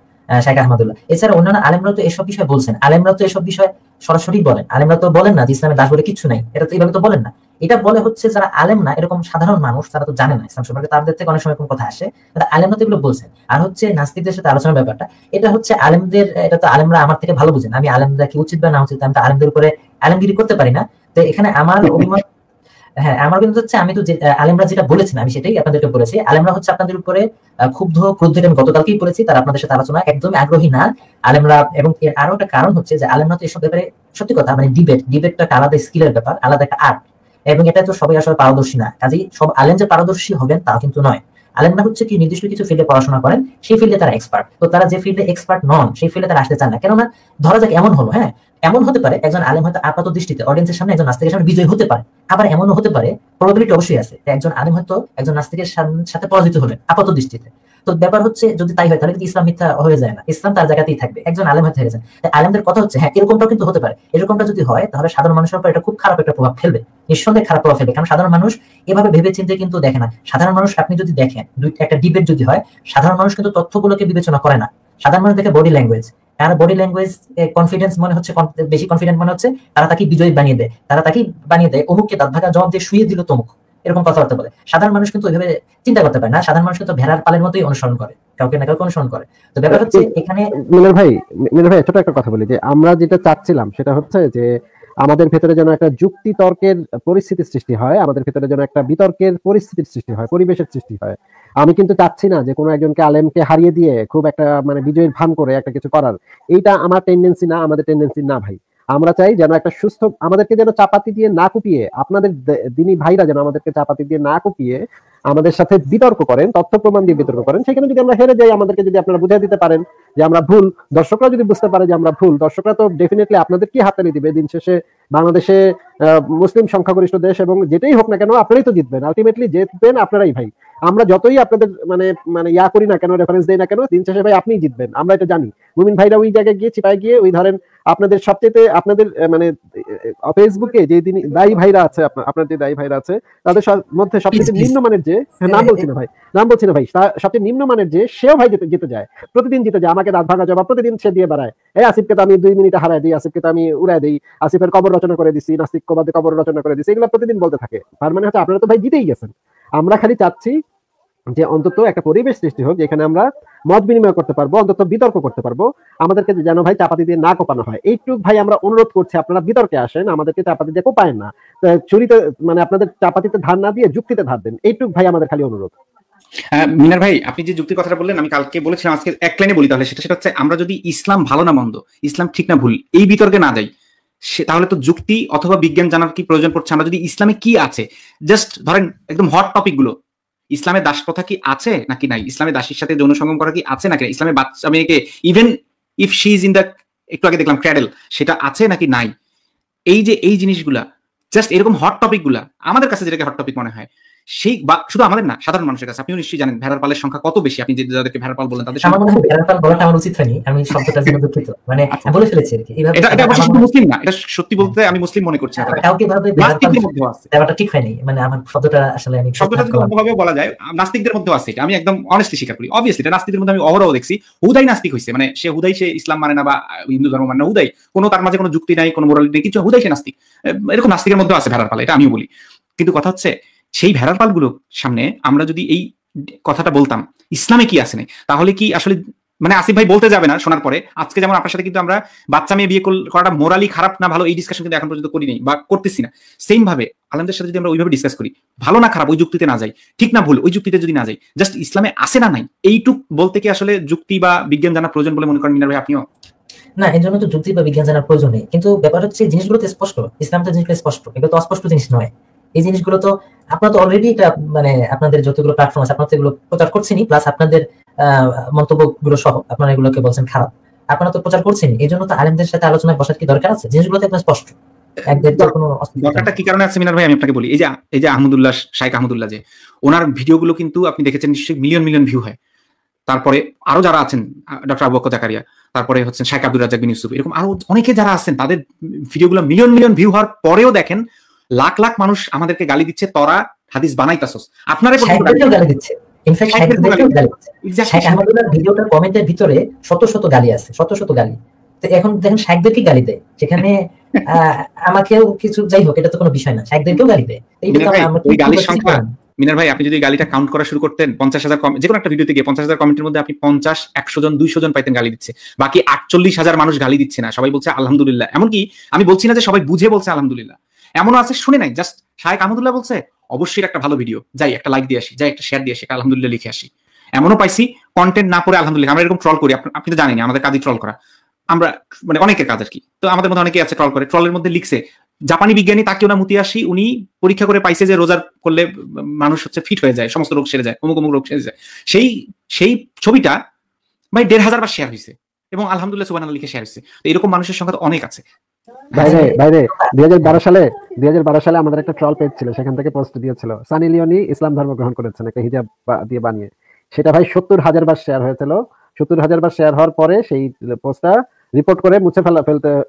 B: শেখ আহমদুল্লাহ। এছাড়া অন্যান্য আলেমরা তো এসব বিষয় বলছেন, আলেমরা তো এসব বিষয় সরাসরি বলেন। আলেমরা তো বলেন না যে ইসলামে দাস বলে কিছু নাই, এটা তো এইভাবে তো বলেন না। এটা বলে হচ্ছে যারা আলেম না, এরকম সাধারণ মানুষ যারা তো জানে না ইসলাম সম্পর্কে, তাদের থেকে অনেক সময় কোন কথা আসে, তারা আলেমরা তো এগুলো বলছেন। আর হচ্ছে নাস্তিকদের সাথে আলোচনার ব্যাপারটা, এটা হচ্ছে আলেমদের, এটা তো আলেমরা আমার থেকে ভালো বুঝেন। আমি আলেমরা কি উচিত বা না উচিত, আমি তো আলেমদের উপরে আলেমগিরি করতে পারি না। তো এখানে আমার অভিমত, হ্যাঁ, আমার কিন্তু হচ্ছে আমি তো আলেমরা যেটা বলেছেন আমি সেটাই আপনাদেরকে বলেছি। আলেমরা হচ্ছে আপনাদের উপরে ক্ষুব্ধ ক্রুদ্ধ, আমি গতকালকেই বলেছি, তারা আপনাদের সাথে আলোচনা একদমই আগ্রহী না আলেমরা। এবং এর আরো একটা কারণ হচ্ছে যে আলেমরা তো এসব ব্যাপারে, সত্যি কথা, মানে ডিবেটটা আলাদা স্কিলের ব্যাপার, আলাদা একটা আর্ট, এবং এটা তো সবাই আসলে পারদর্শী না। কাজেই সব আলেম যে পারদর্শী হবেন তা কিন্তু নয়। আলেমরা হচ্ছে কি নির্দিষ্ট কিছু ফিল্ডে পড়াশোনা করেন, সেই ফিল্ডে তারা এক্সপার্ট। তো তারা যে ফিল্ডে এক্সপার্ট নন সেই ফিল্ডে তারা আসতে চান না। কেননা ধরা যাক এমন হলো, হ্যাঁ, এমন হতে পারে একজন আলেম হয়তো আপাত দৃষ্টিতে অডিয়েন্সের সামনে একজন নাস্তিকের সামনে বিজয়ী হতে পারে, আবার এমনও হতে পারে, প্রবাবিলিটি অবশ্যই আছে, একজন আলেম হয়তো একজন নাস্তিকের সাথে পরাজিত হলেন আপাত দৃষ্টিতে। তো ব্যাপার হচ্ছে যদি তাই হয় তাহলে কিন্তু ইসলাম মিথ্যা হয়ে যায় না, ইসলাম তার জায়গাতেই থাকবে, একজন আলেম হয়ে থেকে যায়। আলেমদের কথা হচ্ছে, হ্যাঁ, এরকমটাও কিন্তু হতে পারে। এরকমটা যদি হয় তাহলে সাধারণ মানুষের উপর এটা খুব খারাপ একটা প্রভাব ফেলবে, নিঃসন্দেহে খারাপ প্রভাব ফেলবে। কারণ সাধারণ মানুষ এভাবে ভেবে চিন্তে কিন্তু দেখে না। সাধারণ মানুষ, আপনি যদি দেখেন একটা ডিবেট যদি হয়, সাধারণ মানুষ কিন্তু তথ্যগুলোকে বিবেচনা করে না। সাধারণ মানুষ দেখে বডি ল্যাঙ্গুয়েজ, আর বডি ল্যাঙ্গুয়েজ কনফিডেন্স মনে হচ্ছে, বেশি কনফিডেন্ট মনে হচ্ছে, তারা তাকে বিজয়ী বানিয়ে দেয়, তারা তাকে বানিয়ে দেয় অমুককে দাঁত ভাঙা জবাব দিয়ে শুয়ে দিল তমুক, এরকম কথাবার্তা বলে। সাধারণ মানুষ কিন্তু ওইভাবে চিন্তা করতে পারে না। সাধারণ মানুষ কিন্তু ভেড়ার পালের মতোই অনুসরণ করে, কাউকে না কাউকে অনুসরণ করে। তো ব্যাপার হচ্ছে এখানে
C: মিনার ভাই ছোট একটা কথা বলি, যে আমরা যেটা চাচ্ছিলাম সেটা হচ্ছে যে আমাদের ভেতরে যেন একটা যুক্তি তর্কের পরিস্থিতির সৃষ্টি হয়, আমাদের ভেতরে যেন একটা বিতর্কের পরিস্থিতির সৃষ্টি হয়, পরিবেশের সৃষ্টি হয়। আমি কিন্তু চাচ্ছি না যে কোনো একজনকে আলেমকে হারিয়ে দিয়ে খুব একটা মানে বিজয়ীর ভান করে একটা কিছু করার। এইটা আমার টেন্ডেন্সি না, আমাদের টেন্ডেন্সি না ভাই। আমরা চাই যেন একটা সুস্থ, আমাদেরকে যেন চাপাতি দিয়ে না কুপিয়ে, আপনাদের দিনী ভাইরা যেন আমাদেরকে চাপাতি দিয়ে না কুপিয়ে আমাদের সাথে বিতর্ক করেন, তথ্য প্রমাণ দিয়ে বিতর্ক করেন। সেখানে যদি আমরা হেরে যাই, আমাদেরকে যদি আপনারা বুঝিয়ে দিতে পারেন যে আমরা ভুল, দর্শকরা যদি বুঝতে পারে যে আমরা ভুল, দর্শকরা তো ডেফিনেটলি আপনাদের কি হাততালি দিবে। দিন শেষে বাংলাদেশে মুসলিম সংখ্যাগরিষ্ঠ দেশ, এবং যেটাই হোক না কেন আপনারাই তো জিতবেন, আলটিমেটলি জিতবেন আপনারাই ভাই। আমরা যতই আপনাদের মানে মানে ইয়া করি না কেন, রেফারেন্স দেই না কেন, দিন শেষে ভাই আপনিই জিতবেন, আমরা এটা জানি। মুমিন ভাইরা ওই জায়গায় গিয়ে চিপায় গিয়ে ওই ধরেন আপনাদের সবচেয়ে আপনাদের মানে ফেসবুকে যে দায়ী ভাইরা আছে, আপনার যে দায়ী ভাইরা আছে তাদের মধ্যে সবচেয়ে নিম্নমানের যে, নাম বলছি না ভাই, সবচেয়ে নিম্নমানের যে, সেও ভাই জিতে যায়, প্রতিদিন জিতে যায়, আমাকে দাঁত ভাঙা জবাব প্রতিদিন সে দিয়ে বেড়ায়। এই আসিফকে তো আমি 2 মিনিটে হারাই দিই, আসিফকে তো আমি উড়াই দিই, আসিফের কবর রচনা করে দিছি, নাস্তিকবাদে কবর রচনা করে দিছি, এগুলো প্রতিদিন বলতে থাকে। তার মানে হচ্ছে আপনারা তো ভাই জিতেই গেছেন। আমরা খালি চাচ্ছি যে অন্তত একটা পরিবেশ সৃষ্টি হোক যেখানে আমরা মত বিনিময় করতে পারবো, অন্তত বিতর্ক করতে পারবো, আমাদেরকে যেন ভাই চাপাতি দিয়ে না কোপানো হয়। এইটুক ভাই আমরা অনুরোধ করছি, আপনারা বিতর্কে আসেন, আমাদেরকে চাপাতি দিয়ে কোপায়েন না, চুরিতে মানে আপনাদের চাপাতিতে ধার না দিয়ে যুক্তিতে ধার দেন, এইটুক ভাই আমাদের খালি অনুরোধ।
A: মিনার ভাই, আপনি যে যুক্তির কথাটা বললেন, আমি কালকে বলেছিলাম, আজকে এক লাইনে বলি তাহলে, সেটা হচ্ছে আমরা যদি ইসলাম ভালো না মন্দ, ইসলাম ঠিক না ভুল, এই বিতর্কে না যাই, তাহলে তো যুক্তি অথবা বিজ্ঞান জানার কি প্রয়োজন পড়ছে? আমরা যদি ইসলামে কি আছে, জাস্ট ধরেন একদম হট টপিক গুলো, ইসলামে দাস প্রথা কি আছে নাকি নাই, ইসলামে দাসীর সাথে যৌন সঙ্গম করা কি আছে নাকি নাই, ইসলামে বাচ্চা মেয়েকে even if she is in the, একটু আগে দেখলাম ক্র্যাডেল, সেটা আছে নাকি নাই, এই জিনিসগুলা, জাস্ট এরকম হট টপিক গুলা আমাদের কাছে যেটাকে হট টপিক মনে হয়, সেই শুধু আমাদের না, সাধারণ মানুষের কাছে। আপনিও নিশ্চয়ই জানেন ভেড়ার পালের সংখ্যা কত বেশি। আপনি যাদেরকে ভেড়ার পাল বলেন তাদের
B: আমার মনে হয় ভেড়ার পাল বলাটা আমার উচিত হয়নি, আমি শব্দটার জন্য দুঃখিত, মানে বলে ফেলেছি আর কি।
A: এটা অবশ্য শুধু মুসলিম না, এটা সত্যি বলতে আমি মুসলিম মনে করছি না,
B: কাউকে ভাবে নাস্তিকদের মধ্যেও আছে, ব্যাপারটা ঠিক হয়নি, মানে আমার শব্দটা আসলে আমি
A: শব্দটা যদি অন্যভাবে বলা যায়, নাস্তিকদের মধ্যেও আছে, আমি একদম অনেস্টলি স্বীকার করি। অবভিয়াসলি এটা নাস্তিকদের মধ্যে আমি অহরহ দেখছি, হুদাই নাস্তিক হইছে, মানে সে ইসলাম মানে না বা হিন্দু ধর্ম মানে না, হুদাই কোনো তার মাঝে কোনো যুক্তি নাই, কোনো মোরালিটি নেই, কিছু, হুদাই সে নাস্তিক। এরকম নাস্তিকের মধ্যে আছে ভেড়ার পাল, এটা আমিও বলি। কিন্তু কথা হচ্ছে সেই ভেড়ার পালগুলোর সামনে আমরা যদি এই কথাটা বলতাম ইসলামে কি আছে না, তাহলে কি আসলে মানে আসিফ ভাই বলতে যাবে না শোনার পরে, আজকে যেমন আপনার সাথে কিন্তু আমরা বাচ্চা মেয়ে বিয়ে করাটা মোরালি খারাপ না ভালো এই ডিসকাশন কিন্তু এখন পর্যন্ত করিনি বা করতেছি না, সেম ভাবে আলেমদের সাথে যদি আমরা ওইভাবে ডিসকাস করি, ভালো না খারাপ ওই যুক্তিতে না যাই, ঠিক না ভুল ওই যুক্তিতে যদি না যাই, জাস্ট ইসলামে আছে না নাই এইটুক বলতে কি আসলে যুক্তি বা বিজ্ঞান জানা প্রয়োজন বলে মনে করেন মিনার ভাই আপনিও?
B: না, এর জন্য তো যুক্তি বা বিজ্ঞান জানার প্রয়োজন নেই, কিন্তু ব্যাপার হচ্ছে জিনিসগুলো তো স্পষ্ট, ইসলাম তো জিনিসগুলো স্পষ্ট, এগুলো তো অস্পষ্ট জিনিস নয়। এই জিনিসগুলো তো আপনারা তো অলরেডি এটা মানে আপনাদের যতগুলো প্ল্যাটফর্ম আছে আপনারা তো এগুলো প্রচার করছেনই, প্লাস আপনাদের মন্তব্যগুলো সহ আপনারা এগুলোকে বলছেন খারাপ, আপনারা তো প্রচার করছেনই। এই জন্য তো আলেমদের সাথে আলোচনায় বসার কি দরকার আছে? জিনিসগুলো তো একদম স্পষ্ট।
A: ব্যাপারটা কি কারণে আছে মিনার ভাই, আমি আপনাকে বলি। এই যে আহমদুল্লাহ, শাইখ আহমদুল্লাহ, যে ওনার ভিডিওগুলো কিন্তু আপনি দেখেছেন নিশ্চয়ই মিলিয়ন মিলিয়ন ভিউ হয়। তারপরে আরো যারা আছেন, ডক্টর আবু বকর জাকারিয়া, তারপরে হচ্ছেন শাইখ আব্দুর রাজ্জাক বিন ইউসুফ, এরকম আরো অনেকে যারা আছেন, তাদের ভিডিওগুলো মিলিয়ন মিলিয়ন ভিউ হওয়ার পরেও দেখেন লাখ লাখ মানুষ আমাদেরকে গালি দিচ্ছে, তোরা হাদিস বানাইতাছস। আপনারা
B: গালি দিচ্ছে, ইনফ্যাক্ট শাইখ আহমদুল্লাহর ভিডিওটার কমেন্টের ভিতরে শত শত গালি আছে, শত শত গালি। তো এখন দেখেন শাইখদেরকে গালি দেয়, যেখানে আমাকেও কিছু, যাই হোক, এটা তো কোনো বিষয় না, শাইখদেরকেও গালি দেয়।
A: মিনার ভাই, আপনি যদি গালিটা কাউন্ট করা শুরু করতেন, 50,000 যে কোনো একটা ভিডিওতে গিয়ে 50,000 কমেন্টের মধ্যে আপনি 50, 100 জন, 200 জন পাইতেন গালি দিচ্ছে, বাকি 48,000 মানুষ গালি দিচ্ছে না, সবাই বলছে আলহামদুলিল্লাহ। এমনকি আমি বলছি না যে সবাই বুঝে বলছে আলহামদুলিল্লাহ, এমনও আছে শুনে নাই, জাস্ট শাইখ আহমদুল্লাহ বলছে অবশ্যই একটা ভালো ভিডিও, যাই একটা লাইক দিয়ে আসি, যাই একটা শেয়ার দিয়ে আসি, আলহামদুলিল্লাহ লিখে আসি। এমনও পাইছি কন্টেন্ট না পড়ে আলহামদুলিল্লাহ। আমরা এরকম ট্রল করি, আপনি তো জানেন আমাদের কাজই ট্রল করা, আমরা মানে অনেকের কাজ আর কি। তো আমাদের মধ্যে অনেকে আছে ট্রল করে, ট্রলের মধ্যে লিখছে জাপানি বিজ্ঞানী তাকেও না মুতিয়াশি, উনি পরীক্ষা করে পাইছে যে রোজার করলে মানুষ হচ্ছে ফিট হয়ে যায়, সমস্ত রোগ সেরে যায়, অমুক অমুক রোগ সেরে যায়। সেই ছবিটা ভাই 1,500 বার শেয়ার হয়েছে এবং আলহামদুলিল্লাহ সুবহানাল্লাহ লিখে শেয়ার হয়েছে। তো এরকম মানুষের সংখ্যা তো অনেক আছে।
C: বাইরে 2012 সালে আমাদের একটা ট্রল পেজ ছিল, সেখান থেকে পোস্ট দিয়েছিল সানি লিওনি ইসলাম ধর্ম গ্রহণ করেছেন একটা হিজাব দিয়ে বানিয়ে। সেটা ভাই 70,000 বার শেয়ার হয়েছিল। 70,000 বার শেয়ার হওয়ার পরে সেই পোস্টটা রিপোর্ট করে মুছে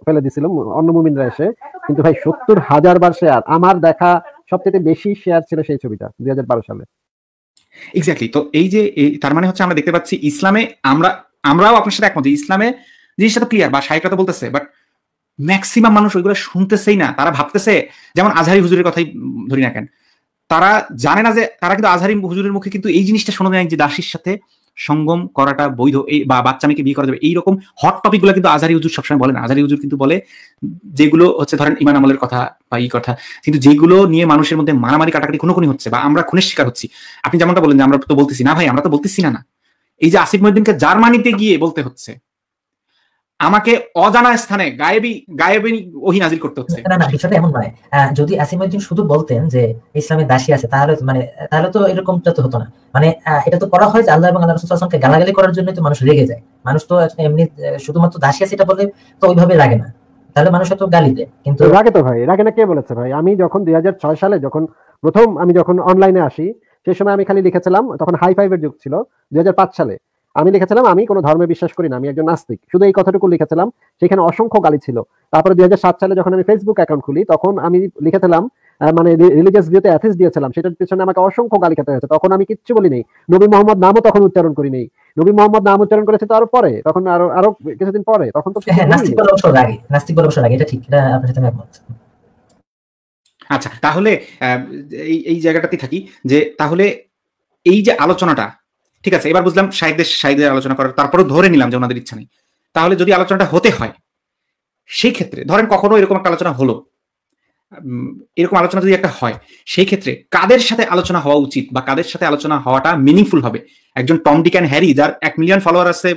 C: ফেলে দিছিল অন্য মুমিনরা এসে। কিন্তু ভাই 70,000 বার শেয়ার, আমার দেখা সবচেয়ে বেশি শেয়ার ছিল সেই ছবিটা 2012 সালে।
A: এক্স্যাক্টলি। তো এই যে তার মানে হচ্ছে আমরা দেখতে পাচ্ছি ইসলামে আমরাও আপনার সাথে একমত যে ইসলামে জিনিসটা তো ক্লিয়ার, বা শাইখরা তো বলতেছে, বাট ম্যাক্সিমাম মানুষ ওইগুলো শুনতেছেই না। তারা ভাবতেছে, যেমন আজহারি হুজুরের কথাই ধরি না কেন, তারা জানে না যে তারা কিন্তু আজহারি হুজুরের মুখে কিন্তু এই জিনিসটা শোনা যায় যে দাসীর সাথে সঙ্গম করাটা বৈধ, বা বাচ্চা মেয়েকে বিয়ে করা যাবে, এইরকম হট টপিক গুলো কিন্তু আজহারি হুজুর সবসময় বলেন। আজহারি হুজুর কিন্তু বলে যেগুলো হচ্ছে ধরেন ইমান আমলের কথা বা এই কথা, কিন্তু যেগুলো নিয়ে মানুষের মধ্যে মারামারি কাটাকাটি খুনোখুনি হচ্ছে বা আমরা খুনের শিকার হচ্ছি, আপনি যেমনটা বলেন যে আমরা তো বলতেছি না, ভাই আমরা তো বলতেছি না। এই যে আসিফ মহিউদ্দিনকে জার্মানিতে গিয়ে বলতে হচ্ছে, আমাকে অজানা স্থানে গায়েবী ওহী নাজিল করতে হচ্ছে।
B: না, বিষয়টা এমন নয়। যদি আসিফ মহিউদ্দিন শুধু বলতেন যে ইসলামে দাসী আছে, তাহলে তো এরকমটা তো হতো না। মানে এটা তো করা হয় যে আল্লাহ এবং আল্লাহ রাসূল সাল্লাল্লাহু আলাইহি ওয়াসাল্লামকে গালাগালি করার জন্য তো মানুষ রেগে যায়। মানুষ তো এমনি শুধুমাত্র দাসী আছে এটা বলে তো ওইভাবে লাগে না, তাহলে মানুষ তো গালি দেয়। কিন্তু
C: রাগে তো ভাই, রাগে না কে বলেছে ভাই? আমি যখন 2006 সালে যখন অনলাইনে আসি, সেই সময় আমি খালি লিখেছিলাম, তখন হাই ফাইভের যুগ ছিল। 2005 সালে আমি লিখেছিলাম আমি কোনো ধর্মে বিশ্বাস করি না, আমি একজন নাস্তিক, শুধু এই কথাটুকু লিখেছিলাম। সেখানে অসংখ্য গালি ছিল। তারপরে 2007 সালে যখন আমি ফেসবুক অ্যাকাউন্ট খুলি, তখন আমি লিখেছিলাম মানে রিলিজিয়াস ভিউতে অ্যাথিস্ট দিয়েছিলাম, সেটার পিছনে আমাকে অসংখ্য গালি খেতে হয়েছে। তখন আমি কিচ্ছু বলি নাই, নবী মোহাম্মদ নামও তখন উচ্চারণ করি নাই। নবী মোহাম্মদ নাম উচ্চারণ করেছে তো আরো পরে, তখন আরো কিছুদিন পরে, তখন তো
B: নাস্তিক বলা অবশ্য রাগে, এটা ঠিক, এটা আপনার সাথে আমি একমত।
A: আচ্ছা, তাহলে এই জায়গাটাতে থাকি যে তাহলে এই যে আলোচনাটা ঠিক আছে, এবার বুঝলাম শাইখদের আলোচনা করার, তারপরে ধরে নিলাম যে ওনাদের ইচ্ছা নেই। তাহলে যদি আলোচনাটা হতে হয়, সেই ক্ষেত্রে ধরেন কখনো এরকম একটা আলোচনা হলো, এরকম আলোচনা যদি একটা হয়, সেই ক্ষেত্রে কাদের সাথে আলোচনা হওয়া উচিত বা কাদের সাথে আলোচনা হওয়াটা মিনিংফুল হবে? একজন টম ডিক অ্যান্ড হ্যারি যার 1 মিলিয়ন ফলোয়ার আছে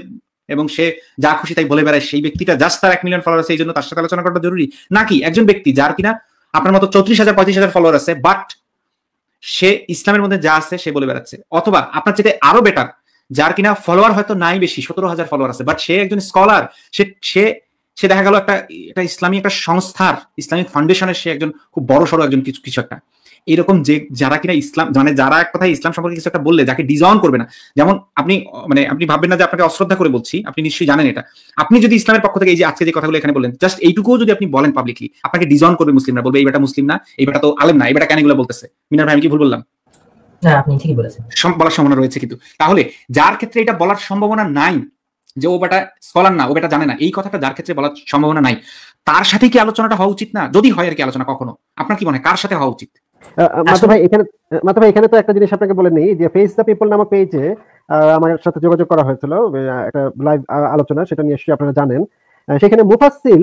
A: এবং সে যা খুশি তাই বলে বেড়ায়, সেই ব্যক্তিটা জাস্ট তার 1 মিলিয়ন ফলোয়ার আছে এই জন্য তার সাথে আলোচনা করাটা জরুরি, নাকি একজন ব্যক্তি যার কিনা আপনার মতো 34,000-35,000 ফলোয়ার আছে, বাট সে ইসলামের মধ্যে যা আছে সে বলে বেড়াচ্ছে, অথবা আপনার চেয়ে আরো বেটার যার কিনা ফলোয়ার হয়তো নাই বেশি, 17,000 ফলোয়ার আছে, বাট সে একজন স্কলার, সে দেখা গেল একটা ইসলামী একটা সংস্থার, ইসলামিক ফাউন্ডেশনের সে একজন খুব বড় সড়ো একজন কিছু একটা, এরকম যে যারা কিনা ইসলাম মানে যারা এক কথায় ইসলাম সম্পর্কে কিছু একটা বললে যাকে ডিজাউন করবে না। যেমন আপনি ভাববেন না যে আপনাকে অশ্রদ্ধা করে বলছি, আপনি নিশ্চয়ই জানেন এটা। আপনি যদি ইসলামের পক্ষ থেকে এই যে আজকে যে কথাগুলো এখানে বললেন, জাস্ট এইটুকুও যদি আপনি বলেন পাবলিকলি, আপনাকে ডিজাউন করবে মুসলিমরা, বলবে এই বেটা মুসলিম না, এই বেটা তো আলেম না, এই বেটা কেন এগুলো বলতেছে। মিনার ভাই আমি কি ভুল বললাম?
B: না, আপনি ঠিকই বলেছেন,
A: বলার সম্ভাবনা রয়েছে। কিন্তু তাহলে যার ক্ষেত্রে এটা বলার সম্ভাবনা নাই যে ও বেটা স্কলার না, ও বেটা জানে না, এই কথাটা যার ক্ষেত্রে বলার সম্ভাবনা নাই, তার সাথে কি আলোচনাটা হওয়া উচিত না? যদি হয় আর কি আলোচনা কখনো, আপনার কি মনে হয় কার সাথে হওয়া উচিত?
C: মাথা ভাই এখানে তো একটা জিনিস আপনাকে বলে নেই যে ফেস দ্য পিপল নামক পেজে আমার সাথে যোগাযোগ করা হয়েছিল একটা লাইভ আলোচনা, সেটা নিশ্চয়ই আপনারা জানেন। সেখানে মুফাসসিল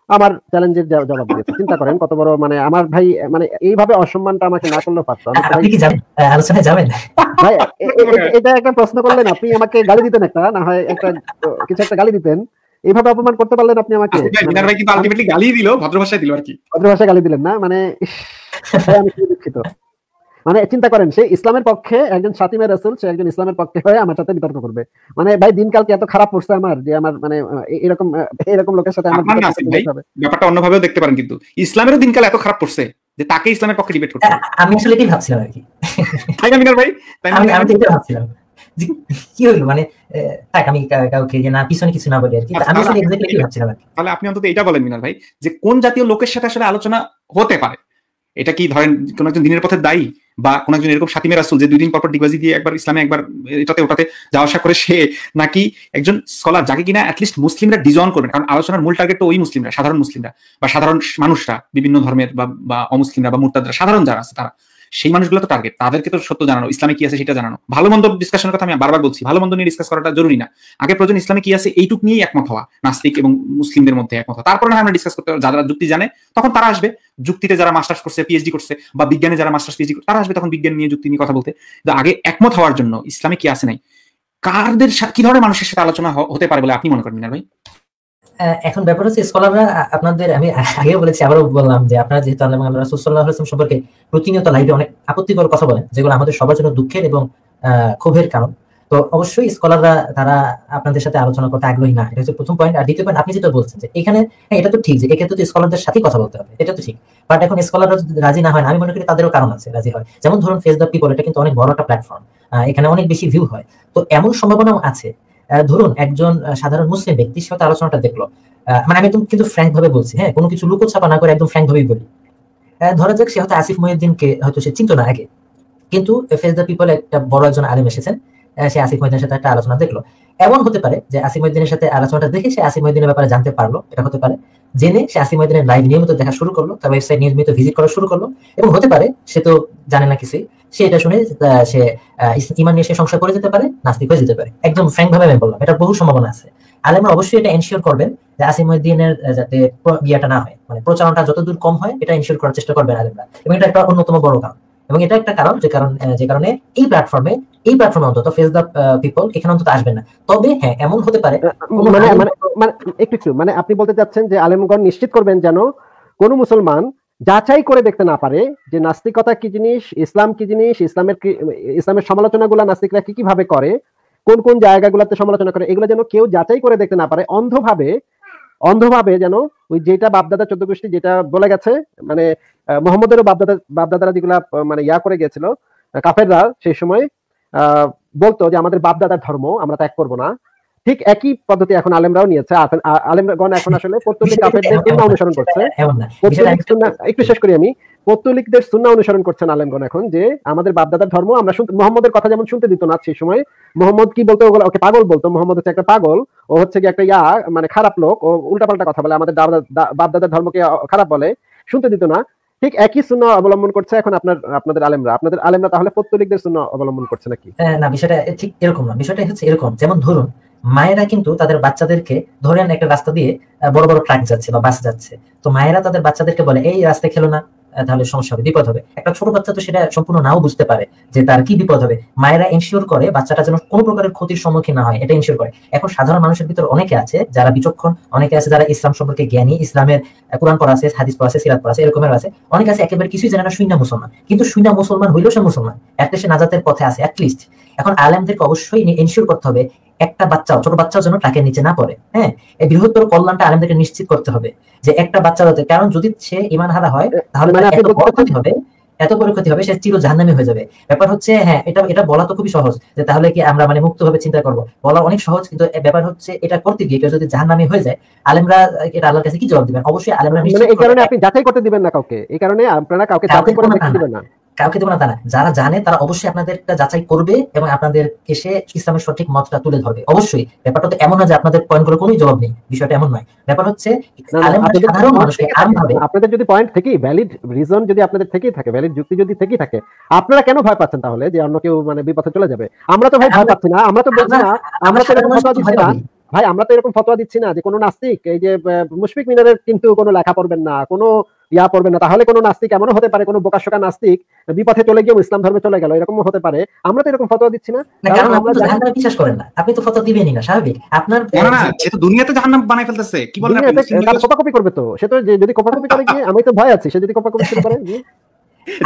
C: আমার চ্যালেঞ্জের জবাব দিয়েছে। চিন্তা করেন কত বড়, মানে আমার ভাই মানে এইভাবে অসম্মানটা আমাকে না করলেও পারতো।
B: আপনি কি আলোচনায় যাবেন
C: ভাই? এটা একটা প্রশ্ন করলেন আপনি, আমাকে গালি দিতেন একটা, না হয় একটা কিছু একটা গালি দিতেন, এইভাবে অপমান করতে পারলেন আপনি আমাকে।
A: মিনার ভাই কিন্তু আলটিমেটলি গালি দিল, ভদ্র ভাষায় দিল আর কি,
C: ভদ্র ভাষায় গালি দিলেন না, মানে আমি খুবই দুঃখিত। মানে চিন্তা করেন, সে ইসলামের পক্ষে একজন ফাতিমা রাসূল, সে একজন ইসলামের পক্ষে হয়ে আমার সাথে বিতর্ক করবে। মানে ভাই দিনকালকে এত খারাপ পড়ছে আমার, যে আমার মানে এরকম লোকের সাথে আমার
A: ব্যাপারটা অন্যভাবেও দেখতে পারেন, কিন্তু ইসলামেরও দিনকাল এত খারাপ পড়ছে যে তাকে ইসলামের পক্ষে ডিবেট করতে।
B: আমি আসলে এটাই ভাবছিলাম আর কি,
A: তাই না মিনার ভাই?
B: আমি এটাই ভাবছিলাম কি হইলো, মানে থাক আমি কাউকে যে না পিছনে কিছু না বলি আর কি, আমি আসলে এক্স্যাক্টলি কি ভাবছিলাম আর কি।
A: তাহলে আপনি অন্তত এটা বলেন মিনার ভাই, যে কোন জাতীয় লোকের সাথে আসলে আলোচনা হতে পারে? এটা কি ধরেন কোন একজন দিনের পথে দায়ী, বা কোন একজন এরকম ফাতিমা রাসূল যে 2 দিন পর ডিগবাজি দিয়ে একবার ইসলামে একবার এটাতে ওটাতে যাওয়া আসা করে সে, নাকি একজন স্কলার যাকে কিনা অ্যাটলিস্ট মুসলিমরা ডিজন করবেন? কারণ আলোচনার মূল টার্গেট তো ওই মুসলিমরা, সাধারণ মুসলিমরা বা সাধারণ মানুষরা, বিভিন্ন ধর্মের বা অমুসলিমরা বা মুরতাদরা, সাধারণ যারা আছে তারা, সেই মানুষগুলো তো টার্গেট। তাদেরকে তো সত্য জানানো, ইসলামে কি আছে সেটা জানানো। ভালো মন্দ ডিসকাশনের কথা আমি বারবার বলছি, ভালো মন্দ নিয়ে ডিসকাস করাটা জরুরি না। আগে প্রয়োজন ইসলামে কি আছে এইটুক নিয়েই একমত হওয়া, নাস্তিক এবং মুসলিমদের মধ্যে একমত হওয়া। তারপরে আমরা ডিসকাস করতে, যারা যুক্তি জানে তখন তারা আসবে, যুক্তিতে যারা মাস্টার্স করছে, পিএইচডি করছে, বা বিজ্ঞানে যারা মাস্টার্স পিএইচডি করছে তারা আসবে তখন বিজ্ঞান নিয়ে, যুক্তি নিয়ে কথা বলতে। আগে একমত হওয়ার জন্য ইসলামে কি আছে নাই, কারদের কি ধরনের মানুষের সাথে আলোচনা হতে পারে বলে আপনি মনে করেন মিনার ভাই?
B: এখন ব্যাপার হচ্ছে স্কলাররা আপনাদের, আমি আগেও বলেছি আবারও বললাম, যে আপনারা যেহেতু আল্লাহ রাসূল সাল্লাল্লাহু আলাইহি ওয়াসাল্লাম সম্পর্কে প্রতিনিয়ত লাইভে অনেক আপত্তিকর কথা বলেন, যেগুলো আমাদের সবার জন্য দুঃখের এবং ক্ষোভের কারণ, তো অবশ্যই স্কলাররা তারা আপনাদের সাথে আলোচনা করতে আগ্রহী না। এটা হচ্ছে প্রথম পয়েন্ট। আর দ্বিতীয় পয়েন্ট, আপনি যেটা বলছেন যে এখানে, এটা তো ঠিক যে এক্ষেত্রে তো স্কলারদের সাথে কথা বলতে হবে, এটা তো ঠিক। বাট এখন স্কলাররা রাজি না হয় না, আমি মনে করি তাদেরও কারণ আছে রাজি হয়। যেমন ধরুন ফেস দ্য পিপল, এটা কিন্তু অনেক বড় একটা প্ল্যাটফর্ম, এখানে অনেক বেশি ভিউ হয়, তো এমন সম্ভাবনাও আছে। ধরুন একজন সাধারণ মুসলিম ব্যক্তির সাথে আলোচনাটা দেখলো, মানে আমি একদম কিন্তু ফ্র্যাঙ্ক ভাবে বলছি, হ্যাঁ, কোনো কিছু লুকোছাপা না করে একদম ফ্র্যাঙ্ক ভাবেই বলি। ধরা যাক সে হয়তো আসিফ মহিউদ্দিনকে হয়তো সে চিন্তা না আগে, কিন্তু ফেস দ্য পিপল একটা বড় একজন আলেম এসেছেন, সে আসিফ মহিউদ্দিনের সাথে একটা আলোচনা দেখলো। এমন হতে পারে যে আসিফ মহিউদ্দিনের সাথে আলোচনাটা দেখে সে আসিফ মহিউদ্দিনের ব্যাপারে জানতে পারলো, এটা হতে পারে। জেনে সে আসিফ মহিউদ্দিনের লাইভ নিয়মিত দেখা শুরু করলো, তার ওয়েবসাইট নিয়মিত ভিজিট করা শুরু করলো, এবং হতে পারে সে তো জানে না কিছুই, সে এটা শুনে সে ইমান নিয়ে সে সংশয় করে যেতে পারে, নাস্তিক হয়ে যেতে পারে। একদম ফ্র্যাঙ্ক ভাবে আমি বললাম, এটা বহু সম্ভাবনা আছে। আলেমরা অবশ্যই এটা এনশিওর করবেন যে আসিফ মহিউদ্দিনের যাতে ইয়েটা না হয়, মানে প্রচারণাটা যতদূর কম হয়, এটা এনশিওর করার চেষ্টা করবেন আলেমরা, এবং এটা একটা অন্যতম বড় কারণ। এবং এটা একটা কারণ যে কারণে এই প্ল্যাটফর্মে অন্তত ফেস দ্য পিপল এখানে অন্তত আসবেন না। তবে হ্যাঁ, এমন হতে পারে
C: একটু মানে আপনি বলতে চাচ্ছেন যে আলেমগণ নিশ্চিত করবেন যেন কোন মুসলমান যাচাই করে দেখতে না পারে যে নাস্তিকতা কি জিনিস, ইসলাম কি জিনিস, ইসলামের সমালোচনাগুলো নাস্তিকরা কি কিভাবে করে, কোন কোন জায়গাগুলোতে সমালোচনা করে, এগুলো যেন কেউ যাচাই করে দেখতে না পারে। অন্ধভাবে যেন ওই যেটা বাপদাদা 14 গোষ্ঠী যেটা বলে গেছে, মানে মোহাম্মদেরও বাপদাদারা যেগুলা মানে করে গিয়েছিল, কাফেররা সেই সময় বলতো যে আমাদের বাপদাদার ধর্ম আমরা ত্যাগ করবো না, ঠিক একই পদ্ধতি এখন আলেমরাও নিয়েছে। আলেমগণ এখন আসলে পৌত্তলিক কাফেরদের সুন্নাহ অনুসরণ করছে। একটু শেষ করি আমি, পৌত্তলিকদের সুন্নাহ অনুসরণ করছেন আলেমগণ এখন, যে আমাদের বাপদাদার ধর্ম আমরা মোহাম্মদের কথা যেমন শুনতে দিত না সেই সময়, মোহাম্মদ কি বলতো, ওকে পাগল বলতো, মোহাম্মদ হচ্ছে একটা পাগল, ও হচ্ছে কি একটা মানে খারাপ লোক, ও উল্টাপাল্টা কথা বলে, আমাদের বাপদাদার ধর্মকে খারাপ বলে, শুনতে দিত না। ঠিক একই সুন্নাহ অবলম্বন করছে এখন আপনাদের আলেমরা তাহলে পৌত্তলিকদের সুন্নাহ অবলম্বন করছে নাকি?
B: না, বিষয়টা ঠিক এরকম না। বিষয়টা হচ্ছে এরকম, যেমন ধরুন মায়েরা কিন্তু তাদের বাচ্চাদেরকে, ধরেন একটা রাস্তা দিয়ে বড় বড় ট্রাক যাচ্ছে বা বাস যাচ্ছে, তো মায়েরা তাদের বাচ্চাদেরকে বলে এই রাস্তায় খেলো না, তাহলে সমস্যা হবে, বিপদ হবে। একটা ছোট বাচ্চা তো সেটা সম্পূর্ণ নাও বুঝতে পারে যে তার কি বিপদ হবে। মায়েরা এনশিওর করে বাচ্চাটা যেন কোনো প্রকারের ক্ষতির সম্মুখীন না হয়, এটা এনশিওর করে। এখন সাধারণ মানুষের ভিতর অনেকে আছে যারা বিচক্ষণ, অনেকে আছে যারা ইসলাম সম্পর্কে জ্ঞানী, ইসলামের কোরআন পড়া আছে, হাদিস পড়া আছে, সিরাত পড়া আছে, এরকমের আছে। অনেকে আছে একেবারে কিছুই জানে না, শূন্য মুসলমান, কিন্তু শূন্য মুসলমান হইলেও সে মুসলমান, সে নাজাতের পথে আছে অ্যাটলিস্ট। এখন আলেমদেরকে অবশ্যই এনশিওর করতে হবে একটা বাচ্চাও, ছোট বাচ্চাও যেন ট্রাকের নিচে না পড়ে। হ্যাঁ, এই বৃহত্তর কল্যাণটা আলেমদেরকে নিশ্চিত করতে হবে যে একটা বাচ্চা যাতে, কারণ যদি সে ঈমান হারা হয় তাহলে এত বড় ক্ষতি হবে, সে চির জাহান্নামী হয়ে যাবে। ব্যাপার হচ্ছে, হ্যাঁ, এটা বলা তো খুবই সহজ যে তাহলে কি আমরা মানে মুক্তভাবে চিন্তা করবো, বলা অনেক সহজ, কিন্তু ব্যাপার হচ্ছে এটা করতে গিয়ে কেউ যদি জাহান্নামী হয়ে যায়, আলেমরা এটা আল্লাহর কাছে কি জবাব দিবেন? অবশ্যই আলেমরা
C: এই কারণে আপনি যাচাই করতে দিবেন না কাউকে, এই কারণে আপনারা কাউকে যাচাই করে দেখতে দিবেন না,
B: কাউকে দেবো না তা না। যারা জানে তারা অবশ্যই আপনাদের যাচাই করবে এবং আপনাদের এসে ইসলামের সঠিক মতটা তুলে ধরবে। অবশ্যই ব্যাপারটা তো এমন না যে আপনাদের পয়েন্টগুলো কোনো জবাব নেই, বিষয়টা এমন নয়। ব্যাপার হচ্ছে সাধারণ মানুষকে
C: আপনাদের যদি পয়েন্ট থেকে ভ্যালিড রিজন যদি আপনাদের থেকেই থাকে, ভ্যালিড যুক্তি যদি থেকেই থাকে, আপনারা কেন ভয় পাচ্ছেন তাহলে যে অন্য কেউ মানে বিপথে চলে যাবে? আমরা তো ভাই ভয় পাচ্ছি না, আমরা তো বলছি না, আমরা তো এরকম ফতোয়া দিচ্ছি না ভাই, আমরা তো এরকম ফতোয়া দিচ্ছি না যে কোনো নাস্তিক এই যে মুশফিক মিনারের কিন্তু কোনো লেখা পড়বেন না, কোনো পড়বেন না, তাহলে কোনো নাস্তিক এমনও হতে পারে, কোনো বোকাশোকা নাস্তিক বিপথে চলে গিয়ে ইসলাম ধর্মে চলে গেল, এরকম হতে পারে। আমরা তো এরকম ফতোয়া দিচ্ছি না,
B: কারণ আপনি তো জাহান্নামে বিশ্বাস করেন না, আপনি তো ফতোয়া দিবেনই না, স্বাভাবিক। আপনার
A: না, সে তো দুনিয়াতে জাহান্নাম বানাই ফেলতেছে, কি বলেন আপনি?
C: কপি করবে তো, সে তো যদি কপি করে গিয়ে, আমি তো ভয় আছি, সে যদি কপি শুরু করে।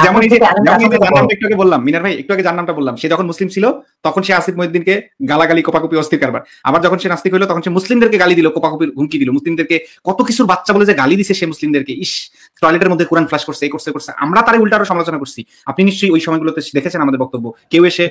A: যেমন এই যে যার নামটা একটু আগে বললাম, মিনার ভাই একটু আগে যার নামটা বললাম, সে যখন মুসলিম ছিল তখন সে আসিফ মহিউদ্দিনকে গালাগালি, কোপাকুপি, অস্থির কারবার। আবার যখন সে নাস্তিক হলো তখন সে মুসলিমদেরকে গালি দিল, কোপাকুপির হুমকি দিল, মুসলিমদেরকে কত কিছুর বাচ্চা বলে যে গালি দিছে সে মুসলিমদেরকে, ইস টয়লেটের মধ্যে কোরআন ফ্লাশ করছে, এই করছে করছে, আমরা তারই উল্টা আরো সমালোচনা করছি। আপনি নিশ্চয়ই ওই সময়গুলোতে দেখেছেন আমাদের বক্তব্য। কেউ এসে,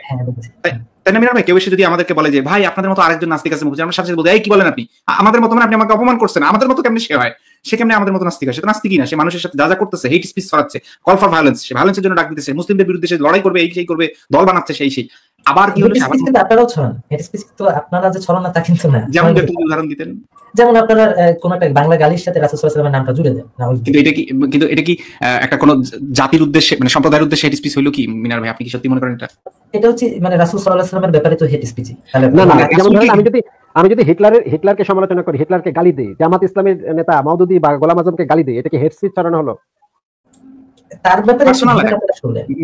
A: তাই না মিনার ভাই, কেউ এসে যদি আমাদেরকে বলে যে ভাই আপনাদের মতো আরেকজন নাস্তিক আছে মুখে, আমরা সাথে সাথে বলতে এই কি বলেন আপনি, আমাদের মতো মানে আপনি আমাকে অপমান করছেন, আমাদের মতো কেমনি সে হয়, সে কেমনি আমাদের মতো নাস্তিক হয়? সে তো নাস্তিকই না, সে মানুষের সাথে যা যা করতেছে, হেট স্পিচ ছড়াচ্ছে, কল ফর ভায়োলেন্স, সে ভায়োলেন্সের জন্য ডাক দিতেছে, মুসলিমদের বিরুদ্ধে সে লড়াই করবে, এই সেই করবে, দল বানাচ্ছে সেই সেই। আবার কি হলো,
B: আপনারাও ছড়ান হেট স্পিচ, তো আপনারা যে ছড়ান না তা কিন্তু না।
A: যেমন উদাহরণ দিতেন,
B: যেমন আপনারা কোন একটা বাংলা গালির সাথে রাসূল সাল্লাল্লাহু আলাইহি ওয়াসাল্লামের নামটা জুড়ে দেন,
A: কিন্তু এটা কি একটা কোন জাতির উদ্দেশ্যে মানে সম্প্রদায়ের উদ্দেশ্যে হেট স্পিচ হইলো কি মিনার ভাই? আপনি কি সত্যি মনে করেন এটা?
B: এটা হচ্ছে মানে রাসূল সাল্লাল্লাহু আলাইহি ওয়াসাল্লামের ব্যাপারে তো হেট স্পিচ।
C: না না, যেমন আমি যদি হিটলারকে সমালোচনা করি, হিটলারকে গালি দেই, জামাত ইসলামের নেতা মাওদুদি বা গোলাম আজমকে গালি দেই, এটা কি হেট স্পিচ ছড়ানো হলো?
B: তার ব্যাপারে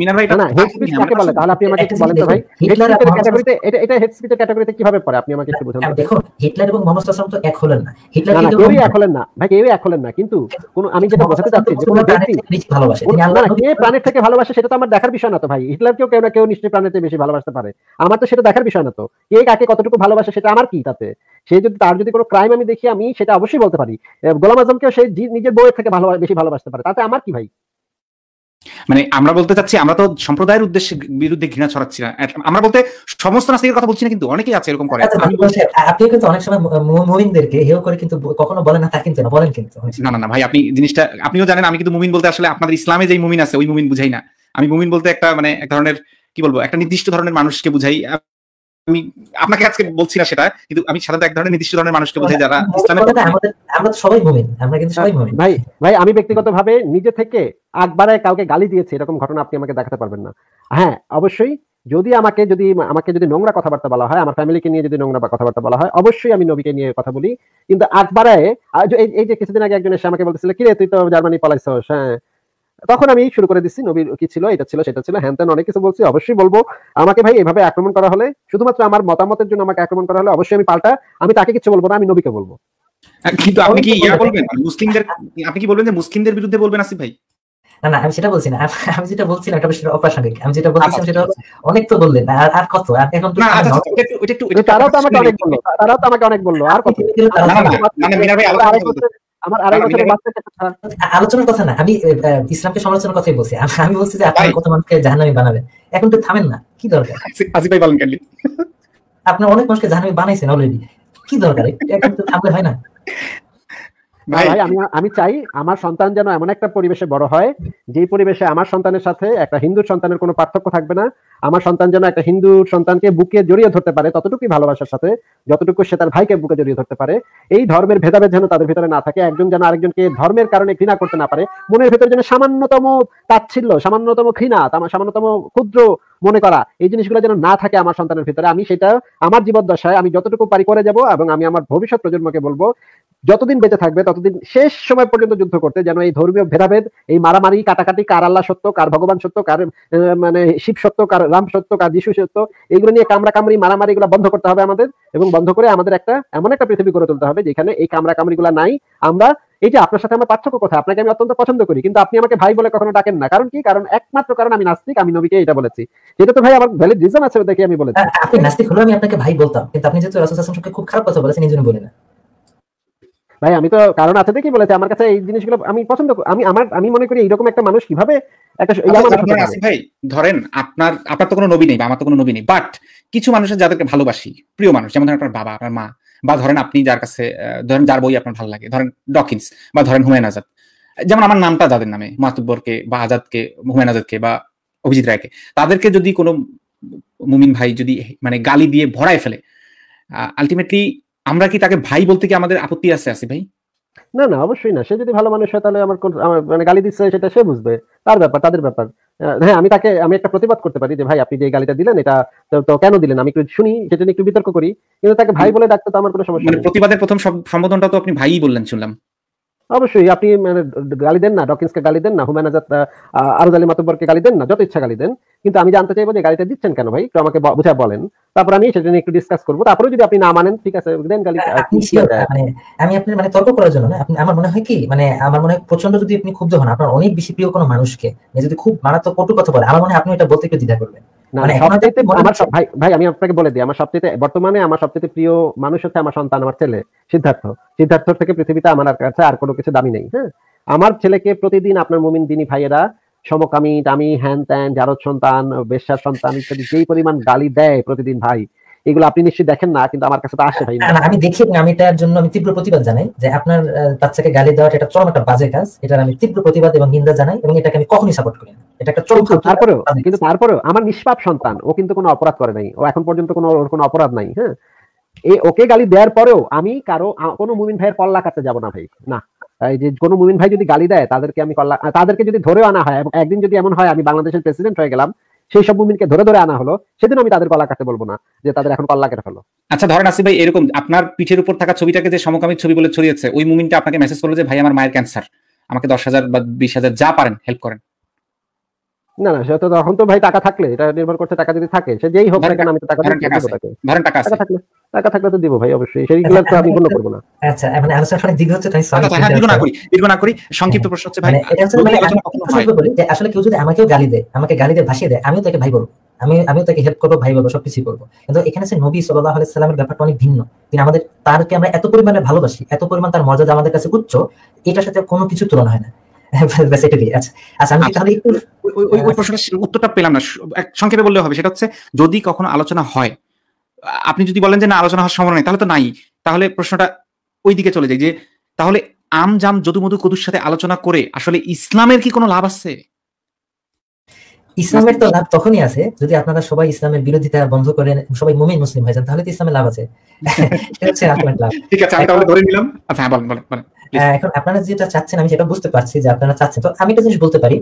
A: মিনার ভাই
C: না, হেট স্পিচ কাকে বলে? তাহলে আপনি আমাকে একটু বলেন তো ভাই, হিটলারের ক্যাটাগরিতে এটা হেট স্পিচের ক্যাটাগরিতে কিভাবে পড়ে? আপনি আমাকে একটু বুঝান।
B: দেখো, হিটলার এবং মুহাম্মদ সাল্লাল্লাহু আলাইহি ওয়াসাল্লাম তো এক হলেন না। হিটলার
C: কিন্তু কেউই এক হলেন না ভাই, কেউই এক হলেন না। কিন্তু কোন, আমি যেটা বোঝাতে চাচ্ছি যে কোন ব্যক্তি
B: ভালোবাসে,
C: তিনি আল্লাহ কে প্রাণের থেকে ভালোবাসে সেটা তো আমার দেখার বিষয় না তো ভাই। হিটলারকেও কেউ না কেউ নিশ্চয়ই প্রাণের থেকে বেশি ভালোবাসতে পারে, আমার তো সেটা দেখার বিষয় না তো। কে কাকে কতটুকু ভালোবাসে সেটা আমার কি তাতে? সে যদি তার যদি কোনো ক্রাইম আমি দেখি, আমি সেটা অবশ্যই বলতে পারি। গোলাম আজমকেও সে নিজের বউয়ের থেকে বেশি ভালোবাসতে পারে, তাতে আমার কি ভাই?
A: মানে আমরা বলতে চাচ্ছি, আমরা তো সম্প্রদায়ের উদ্দেশ্যে বিরুদ্ধে ঘৃণা ছড়াচ্ছি না, আমরা বলতে সমস্ত নাস্তিকের কথা বলছি না, কিন্তু অনেকেই আছে এরকম করে।
B: আপনি কিন্তু অনেক সময় মুমিনদেরকে হেয় করে কিন্তু কখনো বলেন না, তা কিন্তু না, বলেন কিন্তু
A: না না ভাই, আপনি জিনিসটা আপনিও জানেন, আমি কিন্তু মুমিন বলতে আসলে আপনাদের ইসলামে যেই মুমিন আছে ওই মুমিন বুঝাই না। আমি মুমিন বলতে একটা মানে এক ধরনের কি বলবো, একটা নির্দিষ্ট ধরনের মানুষকে বুঝাই। আমি আপনাকে আজকে বলছি না সেটা, কিন্তু আমি সাধারণত এক ধরনের নির্দিষ্ট ধরনের মানুষকে বোঝাই যারা ইসলামের।
B: আমরা সবাই মুমিন, আমরা কিন্তু সবাই মুমিন।
C: ভাই আমি ব্যক্তিগতভাবে নিজে থেকে আকবারে কাউকে গালি দিয়েছি এরকম ঘটনা আপনি আমাকে দেখাতে পারবেন না। হ্যাঁ অবশ্যই, যদি আমাকে যদি নোংরা কথাবার্তা বলা হয়, আমার ফ্যামিলিকে নিয়ে যদি নোংরা কথাবার্তা বলা হয়, অবশ্যই আমি নবীকে নিয়ে কথা বলি। কিন্তু আকবারে এই যে কিছুদিন আগে একজন এসে আমাকে বলতেছিল, কিরে তুই তো জার্মানি পালাইছস, হ্যাঁ, তখন আমি শুরু করে দিচ্ছি নবীর কি ছিল, এটা ছিল, সেটা ছিল, হ্যান ত্যান অনেক কিছু বলছি। অবশ্যই বলবো, আমাকে ভাই এভাবে আক্রমণ করা হলে, শুধুমাত্র আমার মতামতের জন্য আমাকে আক্রমণ করা হলে, অবশ্যই আমি তাকে কিছু বলবো না, আমি নবীকে বলবো।
A: কিন্তু আপনি কি বলবেন মুসলিমদের, আপনি কি বলবেন যে মুসলিমদের বিরুদ্ধে বলবেন আসিফ ভাই?
B: না না, আমি সেটা বলছি না, আমি যেটা বলছি না, এটা বিষয় অপ্রাসঙ্গিক। আমি যেটা বলছিলাম সেটা অনেক তো বললেন, আর কত, আর এখন তো
C: তারাও তো আমাকে অনেক বললো, আর কত? আমার আড়াই বছরের বাচ্চাকে
B: আলোচনার কথা না, আমি ইসলামকে সমালোচনার কথাই বলছি। আমি বলছি যে আপনি কত মানুষকে জাহান্নামী বানাবেন, এখন তো থামেন না, কি দরকার?
A: আসিফ ভাই বলেন কেন?
B: আপনি অনেক মানুষকে জাহান্নামী বানাইছেন অলরেডি, কি দরকার? এখন তো থামলে হয় না
C: ভাই। আমি চাই আমার সন্তান যেন এমন একটা পরিবেশে বড় হয়, যে পরিবেশে আমার সন্তানের সাথে একটা হিন্দুর সন্তানের কোনো পার্থক্য থাকবে না। আমার সন্তান যেন একটা হিন্দু সন্তানকে বুকে জড়িয়ে ধরতে পারে ততটুকুই ভালোবাসার সাথে, যতটুকু সে তার ভাইকে বুকে জড়িয়ে ধরতে পারে। এই ধর্মের ভেদাভেদ যেন তাদের ভিতরে না থাকে, একজন যেন আরেকজনকে ধর্মের কারণে ঘৃণা করতে না পারে। মনের ভিতরে যেন সামান্যতম তাচ্ছিল্য, সামান্যতম ঘৃণা, সামান্যতম ক্ষুদ্র মনে করা, এই জিনিসগুলো যেন না থাকে আমার সন্তানের ভিতরে। আমি সেটা আমার জীবদ্দশায় আমি যতটুকু পারি করে যাব, এবং আমি আমার ভবিষ্যৎ প্রজন্মকে বলবো যতদিন বেঁচে থাকবে ততদিন শেষ সময় পর্যন্ত যুদ্ধ করতে, যেন এই ধর্মীয় ভেদাভেদ, এই মারামারি কাটাকাটি, কার আল্লাহ সত্য, কার ভগবান সত্য, কার মানে শিব সত্য, কার রাম সত্য, কার যিশু সত্য, এইগুলো নিয়ে কামড়াকামড়ি মারামারি গুলা বন্ধ করতে হবে আমাদের, এবং বন্ধ করে আমাদের এমন একটা পৃথিবী গড়ে তুলতে হবে যেখানে এই কামড়াকামড়ি গুলা নাই। আমরা এই যে আপনার সাথে আমার পার্থক্য কথা, আপনাকে আমি অত্যন্ত পছন্দ করি, কিন্তু আপনি আমাকে ভাই বলে কখনো ডাকেন না। কারণ কি? কারণ একমাত্র কারণ আমি নাস্তিক, আমি নবীকে এটা বলেছি। যেটা তো ভাই আমার ভ্যালিড রিজন আছে, দেখে আমি বলেছি।
B: আপনি নাস্তিক হলেও আমি আপনাকে ভাই বলতাম, কিন্তু আপনি যেহেতু রাসূল সাল্লাল্লাহু আলাইহি ওয়াসাল্লামকে খুব খারাপ কথা বলেছেন, এই জন্য বলি না
C: ভাই। আমি তো কারণ আছে দেখি বলেছি, আমার কাছে এই জিনিসগুলো আমি পছন্দ করি। আমি মনে করি এইরকম একটা মানুষ কিভাবে একটা
A: ভাই, ধরেন আপনার তো কোনো নবী নেই বা আমার তো কোনো নবী নেই, বাট কিছু মানুষের যাদেরকে ভালোবাসি, প্রিয় মানুষ, যেমন ধরেন আপনার বাবা, আপনার মা, বা ধরেন আপনি যার কাছে ধরেন যার বই আপনার ভালো লাগে, ধরেন ডকিন্স বা ধরেন হুমায়ুন আজাদ, যেমন আমার নামটা যাদের নামে, মাতুব্বরকে বা আজাদকে, হুমায়ুন আজাদকে বা অভিজিৎ রায়কে, তাদেরকে যদি কোনো মুমিন ভাই যদি মানে গালি দিয়ে ভরায় ফেলে, আলটিমেটলি আমরা কি তাকে ভাই বলতে কি আমাদের আপত্তি আছে আসিফ ভাই?
C: না না, অবশ্যই না। সে যদি ভালো মানুষ হয় তাহলে আমার মানে গালি দিচ্ছে সেটা সে বুঝবে, তার ব্যাপার, তাদের ব্যাপার। হ্যাঁ, আমি একটা প্রতিবাদ করতে পারি যে ভাই আপনি যে গালিটা দিলেন এটা তো কেন দিলেন, আমি একটু শুনি, সেটা নিয়ে একটু বিতর্ক করি, কিন্তু তাকে ভাই বলে ডাকতে তো আমার কোনো সমস্যা নেই।
A: প্রতিবাদের প্রথম সম্বোধনটা তো আপনি ভাইই বললেন শুনলাম।
C: অবশ্যই আপনি মানে গালি দেন না, ডকিন্সকে গালি দেন না, হুমায়ুন আজাদ আরজ আলী মাতব্বরকে গালি দেন না, যত ইচ্ছা গালি দেন, কিন্তু আমি জানতে চাইবো যে গালিটা দিচ্ছেন কেন ভাই, একটু আমাকে বুঝায় বলেন, তারপর আমি সেটা নিয়ে একটু ডিসকাস করবো। তারপরে যদি আপনি না মানেন ঠিক আছে দেন গালি।
B: আপনি মানে আমি আপনার মানে তর্ক করার জন্য না, আপনি আমার মনে হয় কি মানে আমার মনে হয় প্রচন্ড যদি আপনি ক্ষুব্ধ হন, আপনার অনেক বেশি প্রিয় কোনো মানুষকে যদি খুব মারাত্মক কটু কথা বলে, আমার মনে হয় আপনি এটা বলতে একটু দ্বিধা করবেন।
C: মানে ভাই আমি আপনাকে বলে দিই, আমার সবচেয়ে বর্তমানে আমার সবচেয়ে প্রিয় মানুষ হচ্ছে আমার সন্তান, আমার ছেলে সিদ্ধার্থ থেকে পৃথিবীতে আমার কাছে আর কোনো কিছু দামি নেই। হ্যাঁ, আমার ছেলেকে প্রতিদিন আপনার মুমিন দিনী ভাইয়েরা সমকামী দামি হ্যান ত্যান জারদ সন্তান বেশ্যার সন্তান ইত্যাদি যেই পরিমাণ গালি দেয় প্রতিদিন ভাই, এগুলো আপনি নিশ্চয়ই দেখেন না, কিন্তু আমার কাছে তো আসে ভাই।
B: আমি দেখি, আমি এটার জন্য আমি তীব্র প্রতিবাদ জানাই যে আপনার বাচ্চাকে গালি দেওয়াটা এটা চরম একটা বাজে কাজ, এটার আমি তীব্র প্রতিবাদ এবং নিন্দা জানাই, এবং এটাকে আমি কখনোই সাপোর্ট করি না। এটা একটা চরম।
C: তারপরেও আমার নিষ্পাপ সন্তান, ও কিন্তু কোনো অপরাধ করে নাই, ও এখন পর্যন্ত কোনো অপরাধ নাই। হ্যাঁ, ওকে গালি দেওয়ার পরেও আমি কোনো মুমিন ভাইয়ের কল্লা কাটতে যাব না ভাই, না। এই যে কোনো মুমিন ভাই যদি গালি দেয় তাদেরকে যদি ধরেও আনা হয়, এবং একদিন যদি এমন হয় আমি বাংলাদেশের প্রেসিডেন্ট হয়ে গেলাম, সেই সব মুমিনকে ধরে আনা হলো, সেদিন আমি তাদের কল্লা কাটতে বলবো না যে তাদের এখন কল্লা কেটে ফেলো।
A: আচ্ছা ধরেন আসিফ ভাই, এরকম আপনার পিঠের উপর থাকা ছবিটাকে যে সমকামী ছবি বলে ছড়িয়েছে, ওই মুমিনটা আপনাকে মেসেজ করলো যে ভাই আমার মায়ের ক্যান্সার, আমাকে 10,000 বা 20,000 যা পারেন হেল্প করেন।
C: না সে তো তখন তো ভাই টাকা থাকলে, এটা নির্ভর করছে টাকা যদি থাকে, সে যেই হোক না কেন আমি তো টাকা
A: ধরেন
C: টাকা থাকলে তো দিব ভাই, অবশ্যই সেইগুলো তো আমি বলবো না।
B: আচ্ছা মানে আলোচনা অনেক দীর্ঘ হচ্ছে, তাই
A: দীর্ঘ না করি সংক্ষিপ্ত প্রশ্ন হচ্ছে ভাই,
B: যে আসলে কেউ যদি আমাকে গালি দিয়ে ভাসিয়ে দেয়, আমিও তাকে ভাই বলবো, আমিও তাকে হেল্প করবো, ভাই বলবো, সবকিছু করবো। কিন্তু এখানে সে নবী সাল্লাল্লাহু আলাইহি সাল্লামের ব্যাপারটা অনেক ভিন্ন। তিনি তারকে আমরা এত পরিমাণে ভালোবাসি, এত পরিমাণ তার মর্যাদা আমাদের কাছে উচ্চ, এটার সাথে কোনো কিছু তুলনা হয় না।
A: উত্তরটা পেলাম না, সংক্ষেপে বললে হবে। সেটা হচ্ছে যদি কখনো আলোচনা হয়, আপনি যদি বলেন যে না আলোচনা হওয়ার সম্ভাবনা নেই, তাহলে তো নাই, তাহলে প্রশ্নটা ওই দিকে চলে যায় যে তাহলে আম জাম যদু মধু কদুর সাথে আলোচনা করে আসলে ইসলামের কি কোনো লাভ আছে?
B: ইসলামের তো লাভ তখনই আছে যদি আপনারা সবাই ইসলামের বিরোধিতা বন্ধ করেন, সবাই মুমিন মুসলিম হয়ে যান, তাহলে তো ইসলামের লাভ আছে।
A: ঠিক আছে, আমি তাহলে ধরে নিলাম। আচ্ছা বলেন।
B: এখন আপনারা যেটা চাচ্ছেন আমি সেটা বুঝতে পারছি যে আপনারা চাচ্ছেন, তো আমি একটা জিনিস বলতে পারি,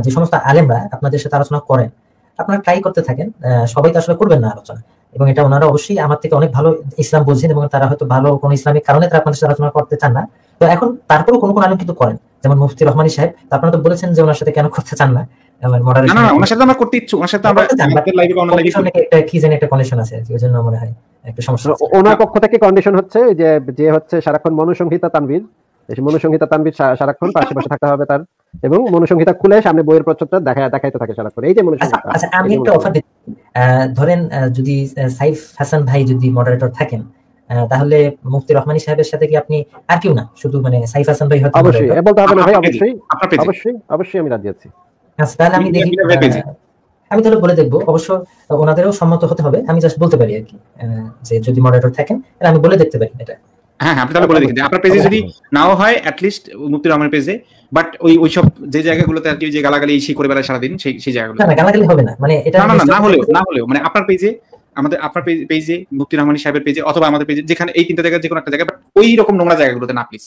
B: যে সমস্ত আলেমরা আপনাদের সাথে আলোচনা করেন, আপনারা ট্রাই করতে থাকেন। সবাই তো আসলে করবেন না আলোচনা, এবং এটা ওনারা অবশ্যই আমার থেকে অনেক ভালো ইসলাম বোঝেন, এবং তারা হয়তো ভালো কোন ইসলামিক কারণে তারা আপনাদের সাথে আলোচনা করতে চান না। তো এখন তারপরেও কোন আলেম কিন্তু করেন, যেমন মুফতি রহমানী সাহেব, আপনারা তো বলেছেন যে ওনার সাথে কেন করতে চান না।
A: ওনার সাথে আমরা করতে ইচ্ছুক, ওনার সাথে আমরা
B: কি জানি একটা কন্ডিশন আছে, ওই জন্য মনে হয় একটু সমস্যা।
C: ওনার পক্ষ থেকে কন্ডিশন হচ্ছে যে হচ্ছে সারাক্ষণ মনুসংহিতা তানভীর সারাক্ষণ পাশে থাকতে হবে তার, এবং মনুসংহিতা খুলে সামনে বইয়ের প্রচ্ছদটা দেখাইতে থাকে সারাক্ষণ, এই যে মনুসংহিতা।
B: আচ্ছা আমি একটা অফার দিচ্ছি, ধরেন যদি সাইফ হাসান ভাই যদি মডারেটর থাকেন, তাহলে মুফতি রহমানী সাহেবের সাথে কি আপনি আর কেউ না, শুধু মানে সাইফ হাসান ভাই?
C: অবশ্যই বলতে হবে না ভাই, অবশ্যই আমি রাজি আছি।
B: আচ্ছা তাহলে আমি দেখি, আমি তাহলে বলে দেখবো, অবশ্য ওনাদেরও সম্মত হতে হবে। আমি জাস্ট বলতে পারি আর কি, যে যদি মডারেটর থাকেন তাহলে আমি বলে দেখতে পারি এটা।
A: হ্যাঁ আপনি তাহলে বলে দেখেন, আপনার পেজে যদি নাও হয় অ্যাটলিস্ট মুফতি রহমানের পেজে, বাট ওই সব যে জায়গাগুলোতে আর কি যে গালাগালি এই করে বেড়ায় সারাদিন, সেই জায়গাগুলো
B: না গালাগালি হবে না, মানে এটা
A: না হলেও মানে আপনার পেজে, আপনার পেজে মুফতি রহমানী সাহেবের পেজে, অথবা আমাদের পেজে, যেখানে এই তিনটা জায়গা যে কোনো একটা জায়গা, বাট ওই রকম নোংরা জায়গাগুলোতে না প্লিজ।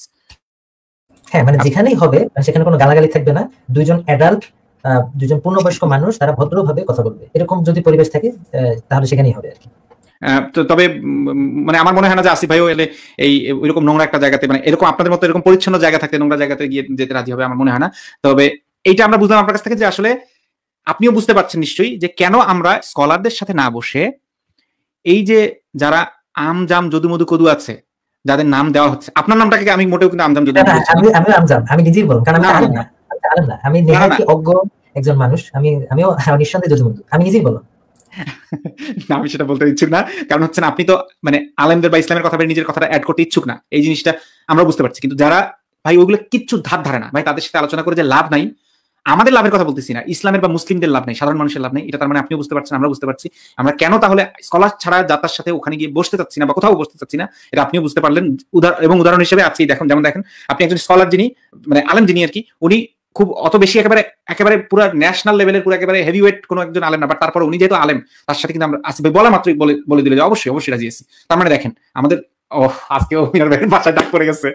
B: হ্যাঁ মানে যেখানেই হবে সেখানে কোনো গালাগালি থাকবে না, দুইজন অ্যাডাল্ট, দুজন পূর্ণবয়স্ক মানুষ তারা ভদ্রভাবে কথা বলবে, এরকম যদি পরিবেশ থাকে তাহলে সেখানেই হবে আর কি।
A: তবে মানে আমার মনে হয় না যে আসিফ ভাইও এলে এই ওইরকম নোংরা একটা জায়গাতে, মানে এরকম আপনাদের মতো এরকম পরিচ্ছন্ন জায়গা থাকতে নোংরা জায়গাতে গিয়ে যেতে রাজি হবে, আমার মনে হয় না। তবে এইটা আমরা বুঝলাম আপনার কাছ থেকে যে আসলে আপনিও বুঝতে পারছেন নিশ্চয়ই যে কেন আমরা স্কলারদের সাথে না বসে এই যে যারা আম জাম যদু মধু কদু আছে যাদের নাম দেওয়া হচ্ছে, আপনার নামটাকে আমি মোটেও কিন্তু আমজাম যদু
B: আমি নিজেই বলবো, কারণ আমি নেহাতি অজ্ঞ একজন মানুষ, আমিও নিঃসন্দেহে যদু মধু, আমি নিজেই বললাম
A: না, আমি সেটা বলতে ইচ্ছুক না, কারণ হচ্ছে না আপনি তো মানে আলেমদের বা ইসলামের কথা নিজের কথাটা অ্যাড করতে ইচ্ছুক না, এই জিনিসটা আমরা বুঝতে পারছি। কিন্তু যারা ভাই ওইগুলো কিচ্ছু ধার ধারে না ভাই, তাদের সাথে আলোচনা করে যে লাভ নাই, আমাদের লাভের কথা বলতেছি না, ইসলামের বা মুসলিমদের লাভ নেই, সাধারণ মানুষের লাভ নেই, এটা তার মানে আপনিও বুঝতে পারছেন, আমরা বুঝতে পারছি। আমরা কেন তাহলে স্কলার ছাড়া যাতার সাথে ওখানে গিয়ে বসতে চাচ্ছি না বা কোথাও বসতে চাচ্ছি না, এটা আপনিও বুঝতে পারলেন। উদাহরণ হিসেবে আছি দেখুন, যেমন দেখেন আপনি একজন স্কলার যিনি মানে আলেম যিনি আর কি, উনি খুব অত বেশি একেবারে পুরো ন্যাশনাল লেভেলের পুরো একেবারে হেভিওয়েট কোনো একজন আলেম না, বাট তারপর উনি যেহেতু আলেম, তার সাথে কিন্তু আমরা আসিফ ভাই বলা মাত্রই বলে দিলে যে অবশ্যই রাজি আছি। তার মানে দেখেন আমাদের আজকেও মিনার ভাইয়ের বাসায় ডাক পড়ে গেছে।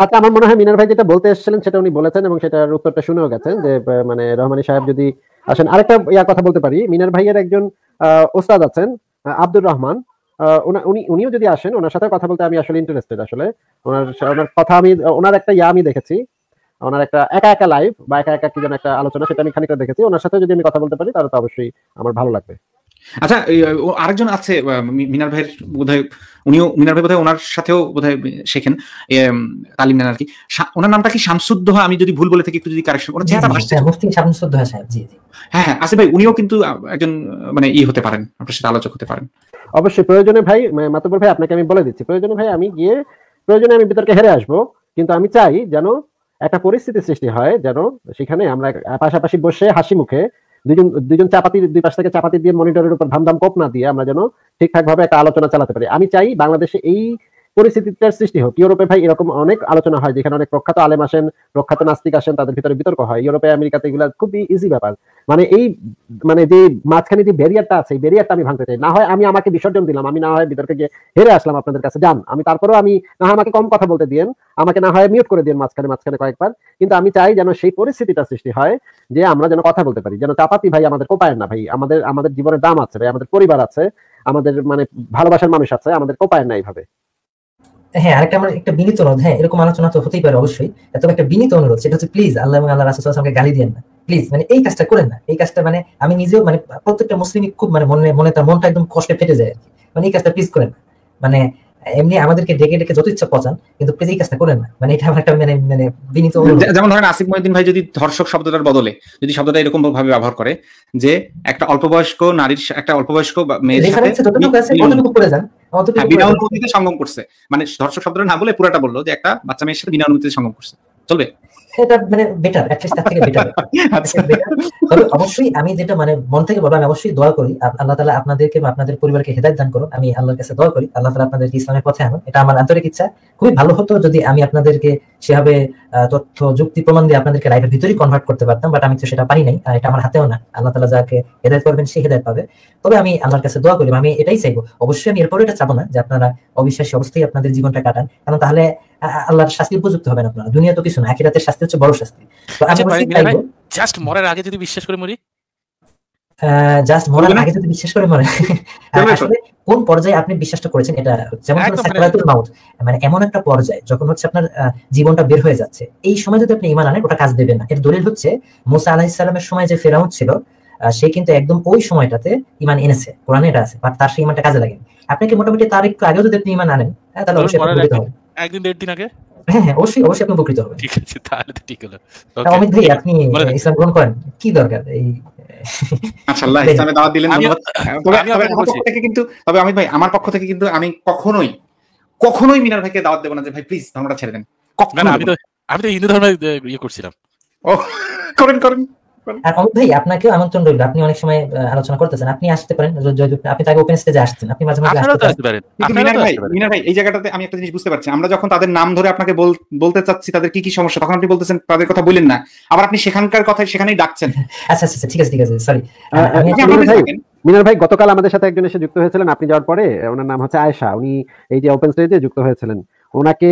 C: আচ্ছা আমার মনে হয় মিনার ভাই যেটা বলতে এসেছিলেন সেটা উনি বলেছেন, এবং সেটার উত্তরটা শুনেও গেছেন যে মানে রহমানী সাহেব যদি আসেন। আরেকটা কথা বলতে পারি, মিনার ভাইয়ের একজন ওস্তাদ আছেন আব্দুর রহমান, উনিও যদি আসেন, ওনার সাথে কথা বলতে আমি আসলে ইন্টারেস্টেড। আসলে ওনার কথা ওনার একটা আমি দেখেছি, ওনার একটা একা একা লাইভ বা একা একা কি যেন একটা আলোচনা, সেটা আমি খানিকটা দেখেছি। ওনার সাথে যদি আমি কথা বলতে পারি তাহলে তো অবশ্যই আমার ভালো লাগবে।
A: আচ্ছা, আরেকজন আছে মিনার ভাইয়ের বোধহয়, মিনার ভাই বোধহয় ওনার সাথেও বোধহয় শেখেন, তালিম নেন আর কি। ওনার নামটা কি শামসুদ্দোহা, আমি যদি ভুল বলে থাকি একটু যদি কারেকশন করেন।
B: মুফতি শামসুদ্দোহা সাহেব। জি জি।
A: হ্যাঁ আসিফ ভাই, উনিও কিন্তু একজন মানে হতে পারেন, আপনার সাথে আলোচক হতে পারেন।
C: অবশ্যই প্রয়োজনে ভাই, মাতুব্বর ভাই আপনাকে আমি বলে দিচ্ছি, প্রয়োজনে ভাই আমি গিয়ে প্রয়োজনে আমি বিতর্কে হেরে আসবো, কিন্তু আমি চাই যেন একটা পরিস্থিতি সৃষ্টি হয়, যেন সেখানে আমরা পাশাপাশি বসে হাসি মুখে দুজন চাপাতি, দুই পাশ থেকে চাপাতি দিয়ে মনিটরের উপর ধাম কোপ না দিয়ে আমরা যেন ঠিকঠাক ভাবে একটা আলোচনা চালাতে পারি। আমি চাই বাংলাদেশে এই পরিস্থিতিটার সৃষ্টি হোক। ইউরোপে ভাই এরকম অনেক আলোচনা হয়, যেখানে অনেক প্রখ্যাত আলেম আসেন, প্রখ্যাত নাস্তিক আসেন, তাদের ভিতরে বিতর্ক হয়। ইউরোপে আমেরিকাতে এগুলো খুবই ইজি ব্যাপার। মানে এই যে মাঝখানে যে ব্যারিয়ারটা আছে, এই ব্যারিয়ারটা আমি ভাঙতে চাই। না হয় আমি আমাকে বিসর্জন দিলাম, আমি না হয় বিতর্কে গিয়ে হেরে আসলাম আপনাদের কাছে, যান, আমি তারপরেও আমি না হয় আমাকে কম কথা বলতে দিয়েন, আমাকে না হয় মিউট করে দিন মাঝখানে কয়েকবার, কিন্তু আমি চাই যেন সেই পরিস্থিতিটা সৃষ্টি হয় যে আমরা যেন কথা বলতে পারি, যেন চাপাতি ভাই আমাদের কোপায়ের না ভাই। আমাদের জীবনের দাম আছে ভাই, আমাদের পরিবার আছে, আমাদের মানে ভালোবাসার মানুষ আছে, আমাদের কোপায়ের না এইভাবে।
B: হ্যাঁ, আরেকটা আমার একটা বিনীত অনুরোধ, হ্যাঁ এরকম আলোচনা তো হতেই পারে অবশ্যই, তবে একটা বিনীত অনুরোধ, সেটা হচ্ছে প্লিজ আল্লাহ এবং আল্লাহ রাসূল সাল্লাল্লাহু আলাইহি ওয়াসাল্লামকে গালি দিয়েন না প্লিজ। মানে এই কাজটা করেন না, এই কাজটা মানে আমি নিজেও মানে প্রত্যেকটা মুসলিমই খুব মানে মনে তার মনটা একদম কষ্টে ফেটে যায় আর কি। মানে এই কাজটা প্লিজ করেন না। মানে এমনি আমাদেরকে ডেকে যত ইচ্ছা পচান, কিন্তু প্লিজ এই কাজটা করেন না। মানে এটা আমার একটা মানে বিনীত অনুরোধ।
A: যেমন ধরেন আসিফ মহিউদ্দিন ভাই যদি ধর্ষক শব্দটার বদলে যদি শব্দটা এরকম ভাবে ব্যবহার করে যে একটা অল্পবয়স্ক নারীর, একটা অল্পবয়স্ক মেয়ের সাথে বিনা অনুমতিতে সঙ্গম করছে, মানে ধর্ষক শব্দটা না বলে পুরাটা বললো যে একটা বাচ্চা মেয়ের সাথে বিনা অনুমতিতে সঙ্গম করছে, চলবে?
B: এটা মানে বেটার, অ্যাটলিস্ট তার থেকে বেটার। তবে অবশ্যই আমি যেটা মানে মন থেকে বলবো, আমি অবশ্যই দোয়া করি আল্লাহ তাআলা আপনাদেরকে বা আপনাদের পরিবারকে হেদায়েত দান করুন। আমি আল্লাহর কাছে দোয়া করি আল্লাহ তাআলা আপনাদেরকে ইসলামের পথে আনুন, এটা আমার আন্তরিক ইচ্ছা। খুবই ভালো হতো যদি আমি আপনাদেরকে সেভাবে তথ্য যুক্তি প্রমাণ দিয়ে আপনাদেরকে লাইফের ভিতরেই কনভার্ট করতে পারতাম, বাট আমি তো সেটা পারি নাই, আর এটা আমার হাতেও না। আল্লাহ তাআলা যাকে হেদায়েত করবেন সে হেদায়েত পাবে। তবে আমি আল্লাহর কাছে দোয়া করি, আমি এটাই চাইবো। অবশ্যই আমি এরপরে এটা চাবো না যে আপনারা অবিশ্বাসী অবস্থায় আপনাদের জীবনটা কাটান, কারণ তাহলে আল্লাহর শাস্তির উপযুক্ত হবেন আপনারা। দুনিয়া তো কিছু না, আখিরাতের শাস্তি হচ্ছে বড় শাস্তি। তো আমি
D: জাস্ট মরার আগে যদি বিশ্বাস করে মরি,
B: জাস্ট মরার আগে যদি বিশ্বাস করে মরে, আসলে কোন পর্যায়ে আপনি বিশ্বাসটা করেছেন এটা যেমন সাকরাতুল মাউত, মানে এমন একটা পর্যায়ে যখন হচ্ছে আপনার জীবনটা বের হয়ে যাচ্ছে, এই সময় যদি আপনি ঈমান আনেন ওটা কাজ দেবে না। এর দলিল হচ্ছে মুসা আলাইহিস সালামের সময় যে ফেরাউন ছিল, সে কিন্তু একদম ওই সময়টাতে ঈমান এনেছে, কোরআনে এটা আছে, বাট তার সেই ঈমানটা কাজে লাগেনি। আপনাকে মোটামুটি তার একটু আগেও যদি আপনি ঈমান আনেন, তাহলে অবশ্যই উপকৃত হবেন।
D: একদিন দেড় দিন আগে,
B: হ্যাঁ অবশ্যই আপনি উপকৃত হবেন।
D: ঠিক আছে, তাহলে তো ঠিক হলো।
B: অমিত ভাই আপনি ইসলাম গ্রহণ করেন, কি দরকার এই
A: মাশাআল্লাহ ইসলামে দাওয়াত দিলেন, ধন্যবাদ। তবে অমিত ভাই আমার পক্ষ থেকে কিন্তু আমি কখনোই মিনার ভাইকে দাওয়াত দেব না যে ভাই প্লিজ ধর্মটা ছেড়ে দেন।
D: আমি তো হিন্দু ধর্মে করছিলাম।
A: ও করেন।
B: আর অমিত ভাই আপনাকেও আমন্ত্রণ রইল, আপনি অনেক সময় আলোচনা করতেছেন, আপনি আসতে পারেন। আপনি তাকে ওপেন স্টেজে আসছেন, আপনি মাঝে মাঝে আসতে পারেন।
A: মিনার ভাই এই জায়গাটাতে আমি একটা জিনিস বুঝতে পারছি, আমরা যখন তাদের নাম ধরে আপনাকে বলতে চাচ্ছি তাদের কি সমস্যা, তখন আপনি বলতেছেন তাদের কথা বলেন না, আবার আপনি সেখানকার কথা সেখানেই ডাকছেন।
B: আচ্ছা ঠিক আছে সরি।
C: মিনার ভাই গতকাল আমাদের সাথে একজন এসে যুক্ত হয়েছিলেন আপনি যাওয়ার পরে, ওনার নাম হচ্ছে আয়েশা, উনি এই যে ওপেন স্টেজে যুক্ত হয়েছিলেন। ওনাকে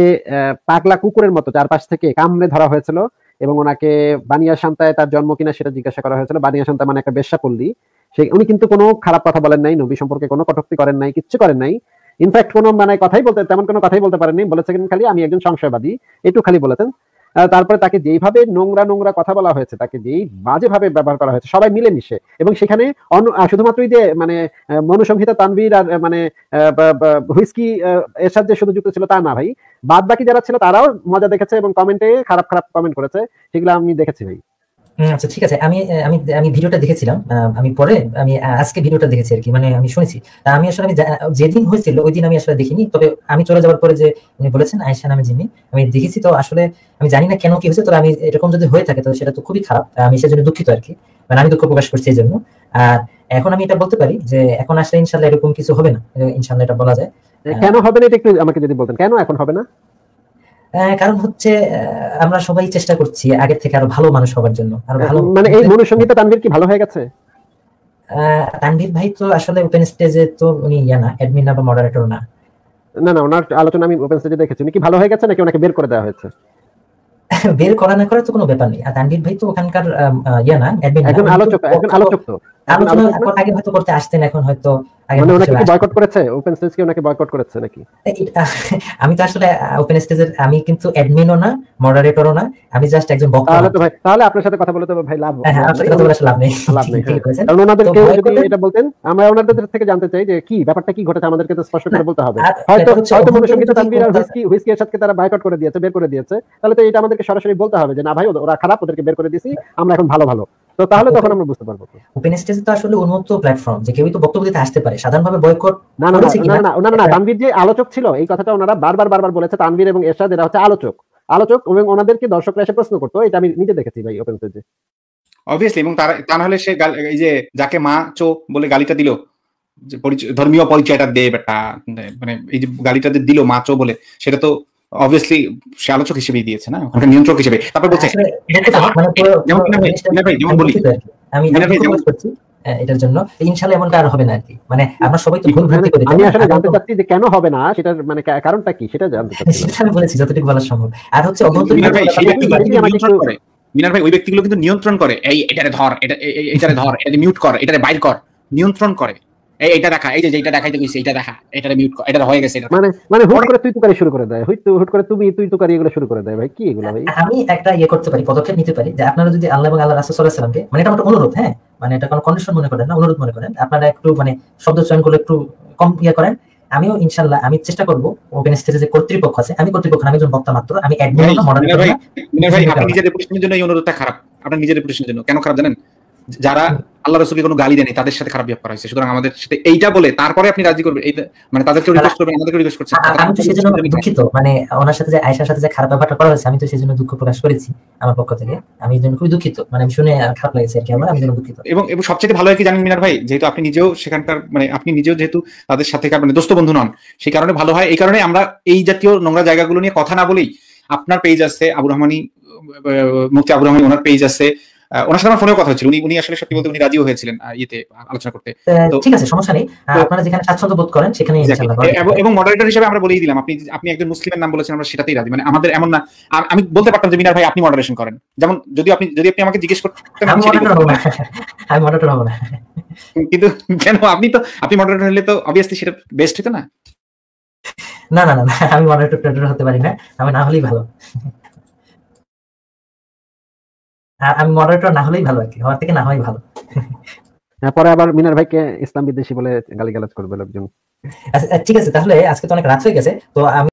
C: পাগলা কুকুরের মতো চারপাশ থেকে কামড়ে ধরা হয়েছিল এবং ওনাকে বানিয়া শান্তায় তার জন্ম কিনা সেটা জিজ্ঞাসা করা হয়েছিল। বানিয়া শান্তা মানে একটা বেশ্যাপল্লী। উনি কিন্তু কোনো খারাপ কথা বলেন নাই, নবী সম্পর্কে কোনো কটূক্তি করেন নাই, কিচ্ছু করেন নাই। ইনফ্যাক্ট কোনো মানে তেমন কোনো কথাই বলতে পারেননি, বলেছেন খালি আমি একজন সংশয়বাদী, একটু খালি বলেছেন। তারপরে তাকে যেইভাবে নোংরা কথা বলা হয়েছে, তাকে যেই বাজেভাবে ব্যবহার করা হয়েছে সবাই মিলেমিশে, এবং সেখানে শুধুমাত্রই যে মানে মনুসংহিতা তানভীর আর মানে হুইস্কি এর সাথে শুধু যুক্ত ছিল তা না ভাই, বাদ বাকি যারা ছিল তারাও মজা দেখেছে এবং কমেন্টে খারাপ কমেন্ট করেছে, সেগুলো আমি দেখেছি ভাই।
B: আচ্ছা ঠিক আছে, আমি ভিডিওটা দেখেছিলাম, আমি আজকে ভিডিওটা দেখেছি আর কি, মানে আমি শুনেছি। আমি আসলে যেদিন হয়েছিল ওই দিন আমি আসলে দেখিনি, তবে আমি চলে যাওয়ার পরে যে উনি বলেছেন আয়েশা নামে যিনি, আমি দেখেছি। তো আসলে আমি জানি না কেন কি হয়েছে, তবে আমি এরকম যদি হয়ে থাকে তো সেটা তো খুবই খারাপ, আমি সেজন্য দুঃখিত আর কি, মানে আমি দুঃখ প্রকাশ করছি এই জন্য। আর এখন আমি এটা বলতে পারি যে এখন আসলে ইনশাল্লাহ এরকম কিছু হবে না, ইনশাল্লাহ এটা বলা যায়।
C: কেন হবে না এটা একটু আমাকে যদি বলতেন, কেন এখন হবে না?
B: কারণ হচ্ছে আমরা সবাই চেষ্টা করছি আগের থেকে আরো ভালো মানুষ হওয়ার জন্য, আরো ভালো।
C: মানে এই মনুসংহিতা তানভীর কি ভালো হয়ে গেছে?
B: তানভীর ভাই তো আসলে ওপেন স্টেজে তো উনি না অ্যাডমিন না বা মডারেটর না।
C: ওনার আলোচনা আমি ওপেন স্টেজে দেখেছি। উনি কি ভালো হয়ে গেছে নাকি ওনাকে বের করে দেওয়া হয়েছে?
B: বের করা না করা তো কোনো ব্যাপার নেই। আর তানভীর ভাই তো ওখানকার না অ্যাডমিন,
C: একজন আলোচক তো
B: আলোচনা আগে হয়তো করতে আসতেন, এখন হয়তো
C: মানে ওনাকে কি বয়কট করেছে, ওপেন স্টেজ কি ওনাকে বয়কট করেছে নাকি?
B: আমি তো আসলে ওপেন স্টেজের আমি কিন্তু অ্যাডমিনও না, মডারেটরও না, আমি জাস্ট একজন বক্তা।
C: তাহলে তো ভাই, তাহলে আপনার সাথে কথা বলে তো ভাই লাভ
B: লাভ নেই।
C: কারণ ওনাদেরকে যদি এটা বলতেন, আমরা ওনাদের থেকে জানতে চাই যে কি ব্যাপারটা কি ঘটেছে, আমাদেরকে তো স্পষ্ট করে বলতে হবে। হয়তো মনুসংগীত তানভীর আর হুইস্কি এর সাথে তারা বয়কট করে দিয়েছে, বের করে দিয়েছে, তাহলে তো এটা আমাদেরকে সরাসরি বলতে হবে যে না ভাই ওরা খারাপ, ওদেরকে বের করে দিয়েছি, আমরা এখন ভালো ভালো। তো তাহলে তখন আমরা বুঝতে পারবো।
B: ওপেন স্টেজ তো আসলে উন্মুক্ত প্ল্যাটফর্ম, যে কেউই তো বক্তব্য দিতে আসতে পারে। সাধারণভাবে বয়কট
C: না না না, তানভীর যে আলোচক ছিল এই কথাটা ওনারা বারবার বলেছে। তানভীর এবং এরশাদ এরা হচ্ছে আলোচক এবং ওনাদেরকে দর্শকরা এসে প্রশ্ন করতো, এটা আমি নিজে দেখেছি ভাই ওপেন স্টেজে
A: অবভিয়াসলি। এবং তা না হলে সে এই যে যাকে মা চো বলে গালিটা দিল, যে ধর্মীয় পরিচয়টা দেয় বেটা, মানে এই যে গালিটা দিল মা চো বলে, সেটা তো অবভিয়াসলি সে আলোচক হিসেবেই দিয়েছে না, ওখানকার নিয়ন্ত্রক হিসেবে। তারপর বলছে যেমন বলি
B: আমি করছি এটার জন্য ইনশাআল্লাহ এমনটা আর হবে না আর কি। মানে আমরা সবাই তো ভুল ভ্রান্তি করি।
C: আমি আসলে জানতে চাচ্ছি যে কেন হবে না, সেটার মানে কারণটা কি সেটা জানতে চাচ্ছি।
B: সেটা আমি বলেছি যতটুকু বলা সম্ভব। আর হচ্ছে অভ্যন্তরীণ
A: মিনার ভাই ওই ব্যক্তিগুলো কিন্তু নিয়ন্ত্রণ করে, এই এটারে ধর, এটারে ধর, এটারে মিউট কর, এটারে বাইর কর, নিয়ন্ত্রণ করে। এইটা দেখা, এই যে যেটা দেখাইতে কইছে এইটা দেখা, এটারে মিউট কর, এটা হয়ে গেছে, এটা
C: মানে হুট করে তুই তুকারি শুরু করে দেয়, হুট করে তুই তুকারি এগুলো শুরু করে দেয়। ভাই কি এগুলো ভাই?
B: আমি একটা করতে পারি, পদক্ষেপ নিতে পারি যে আপনারা যদি আল্লাহ এবং আল্লাহ রাসূল সাল্লাল্লাহু আলাইহি ওয়াসাল্লামকে, মানে এটা আমার অনুরোধ, হ্যাঁ, মানে এটা কোনো কন্ডিশন মনে করেন না, অনুরোধ মনে করেন, আপনারা একটু মানে শব্দ চয়ন করে একটু কম করেন। আমিও ইনশাআল্লাহ আমি চেষ্টা করব ওপেন স্টেজে যে কর্তৃপক্ষ আছে, আমি কর্তৃপক্ষ না, আমি একজন বক্তা মাত্র, আমি অ্যাডমিন না, মডারেটর না।
A: মিনার ভাই আপনি নিজের রেপুটেশনের জন্য এই অনুরোধটা খারাপ, আপনার নিজের রেপুটেশনের জন্য। কেন খারাপ জানেন? যারা আল্লাহ রাসূলকে কোনো গালি দেয়নি তাদের সাথে খারাপ ব্যবহার করা হয়েছে, সুতরাং আমাদের সাথে এইটা বলে তারপরে আপনি রাজি করবেন, এইটা মানে তাদেরকে রিকোয়েস্ট করবেন, আমাদেরকে রিকোয়েস্ট করছেন।
B: আমি তো সেজন্য দুঃখিত, মানে ওনার সাথে যে আয়েশার সাথে যে খারাপ ব্যাপারটা করা হয়েছে, আমি তো সেজন্য দুঃখ প্রকাশ করেছি আমার পক্ষ থেকে। আমি এর জন্য খুবই দুঃখিত, মানে আমি শুনে খারাপ লাগছে আর কি আমার, আমি জন্য দুঃখিত।
A: এবং সবচেয়ে ভালো হয় কি জানেন মিনার ভাই, যেহেতু আপনি নিজেও সেখানকার, মানে আপনি নিজেও যেহেতু তাদের সাথে মানে দোস্ত বন্ধু নন, সেই কারণে ভালো হয়। এই কারণে আমরা এই জাতীয় নোংরা জায়গাগুলো নিয়ে কথা না বলেই, আপনার পেজ আছে আবু রহমানী, মুফতি আবু রহমানী, ওনার পেজ আছে, ওনার সাথে আমার ফোনেও কথা হচ্ছিল, উনি আসলে সত্যি বলতে উনি রাজিও হয়েছিলেন ইয়েতে আলোচনা করতে।
B: তো ঠিক আছে, সমস্যা নেই, আপনারা যেখানে স্বাচ্ছন্দ্য বোধ করেন সেখানে ইনশাআল্লাহ।
A: এবং মডারেটর হিসেবে আমরা বলেই দিলাম, আপনি একজন মুসলিমের নাম বলেছেন, আমরা সেটাতেই রাজি। মানে আমাদের এমন না, আমি বলতে পারতাম যে মিনার ভাই আপনি মডারেশন করেন, যেমন যদি আপনি আমাকে জিজ্ঞেস করতেন
B: আমি মডারেটর হব না,
A: কিন্তু কেন আপনি মডারেটর হলে তো অবভিয়াসলি সেটা বেস্ট হতো না।
B: না না না, আমি মডারেটর হতে পারি না, আমি না হলেই ভালো। আমি মডারেটর না হলেই ভালো আর কি, আমার থেকে না হয় ভালো।
C: পরে আবার মিনার ভাইকে ইসলাম বিদ্বেষী বলে গালিগালাজ করবে লোকজন।
B: আচ্ছা ঠিক আছে, তাহলে আজকে তো অনেক রাত হয়ে গেছে, তো আমি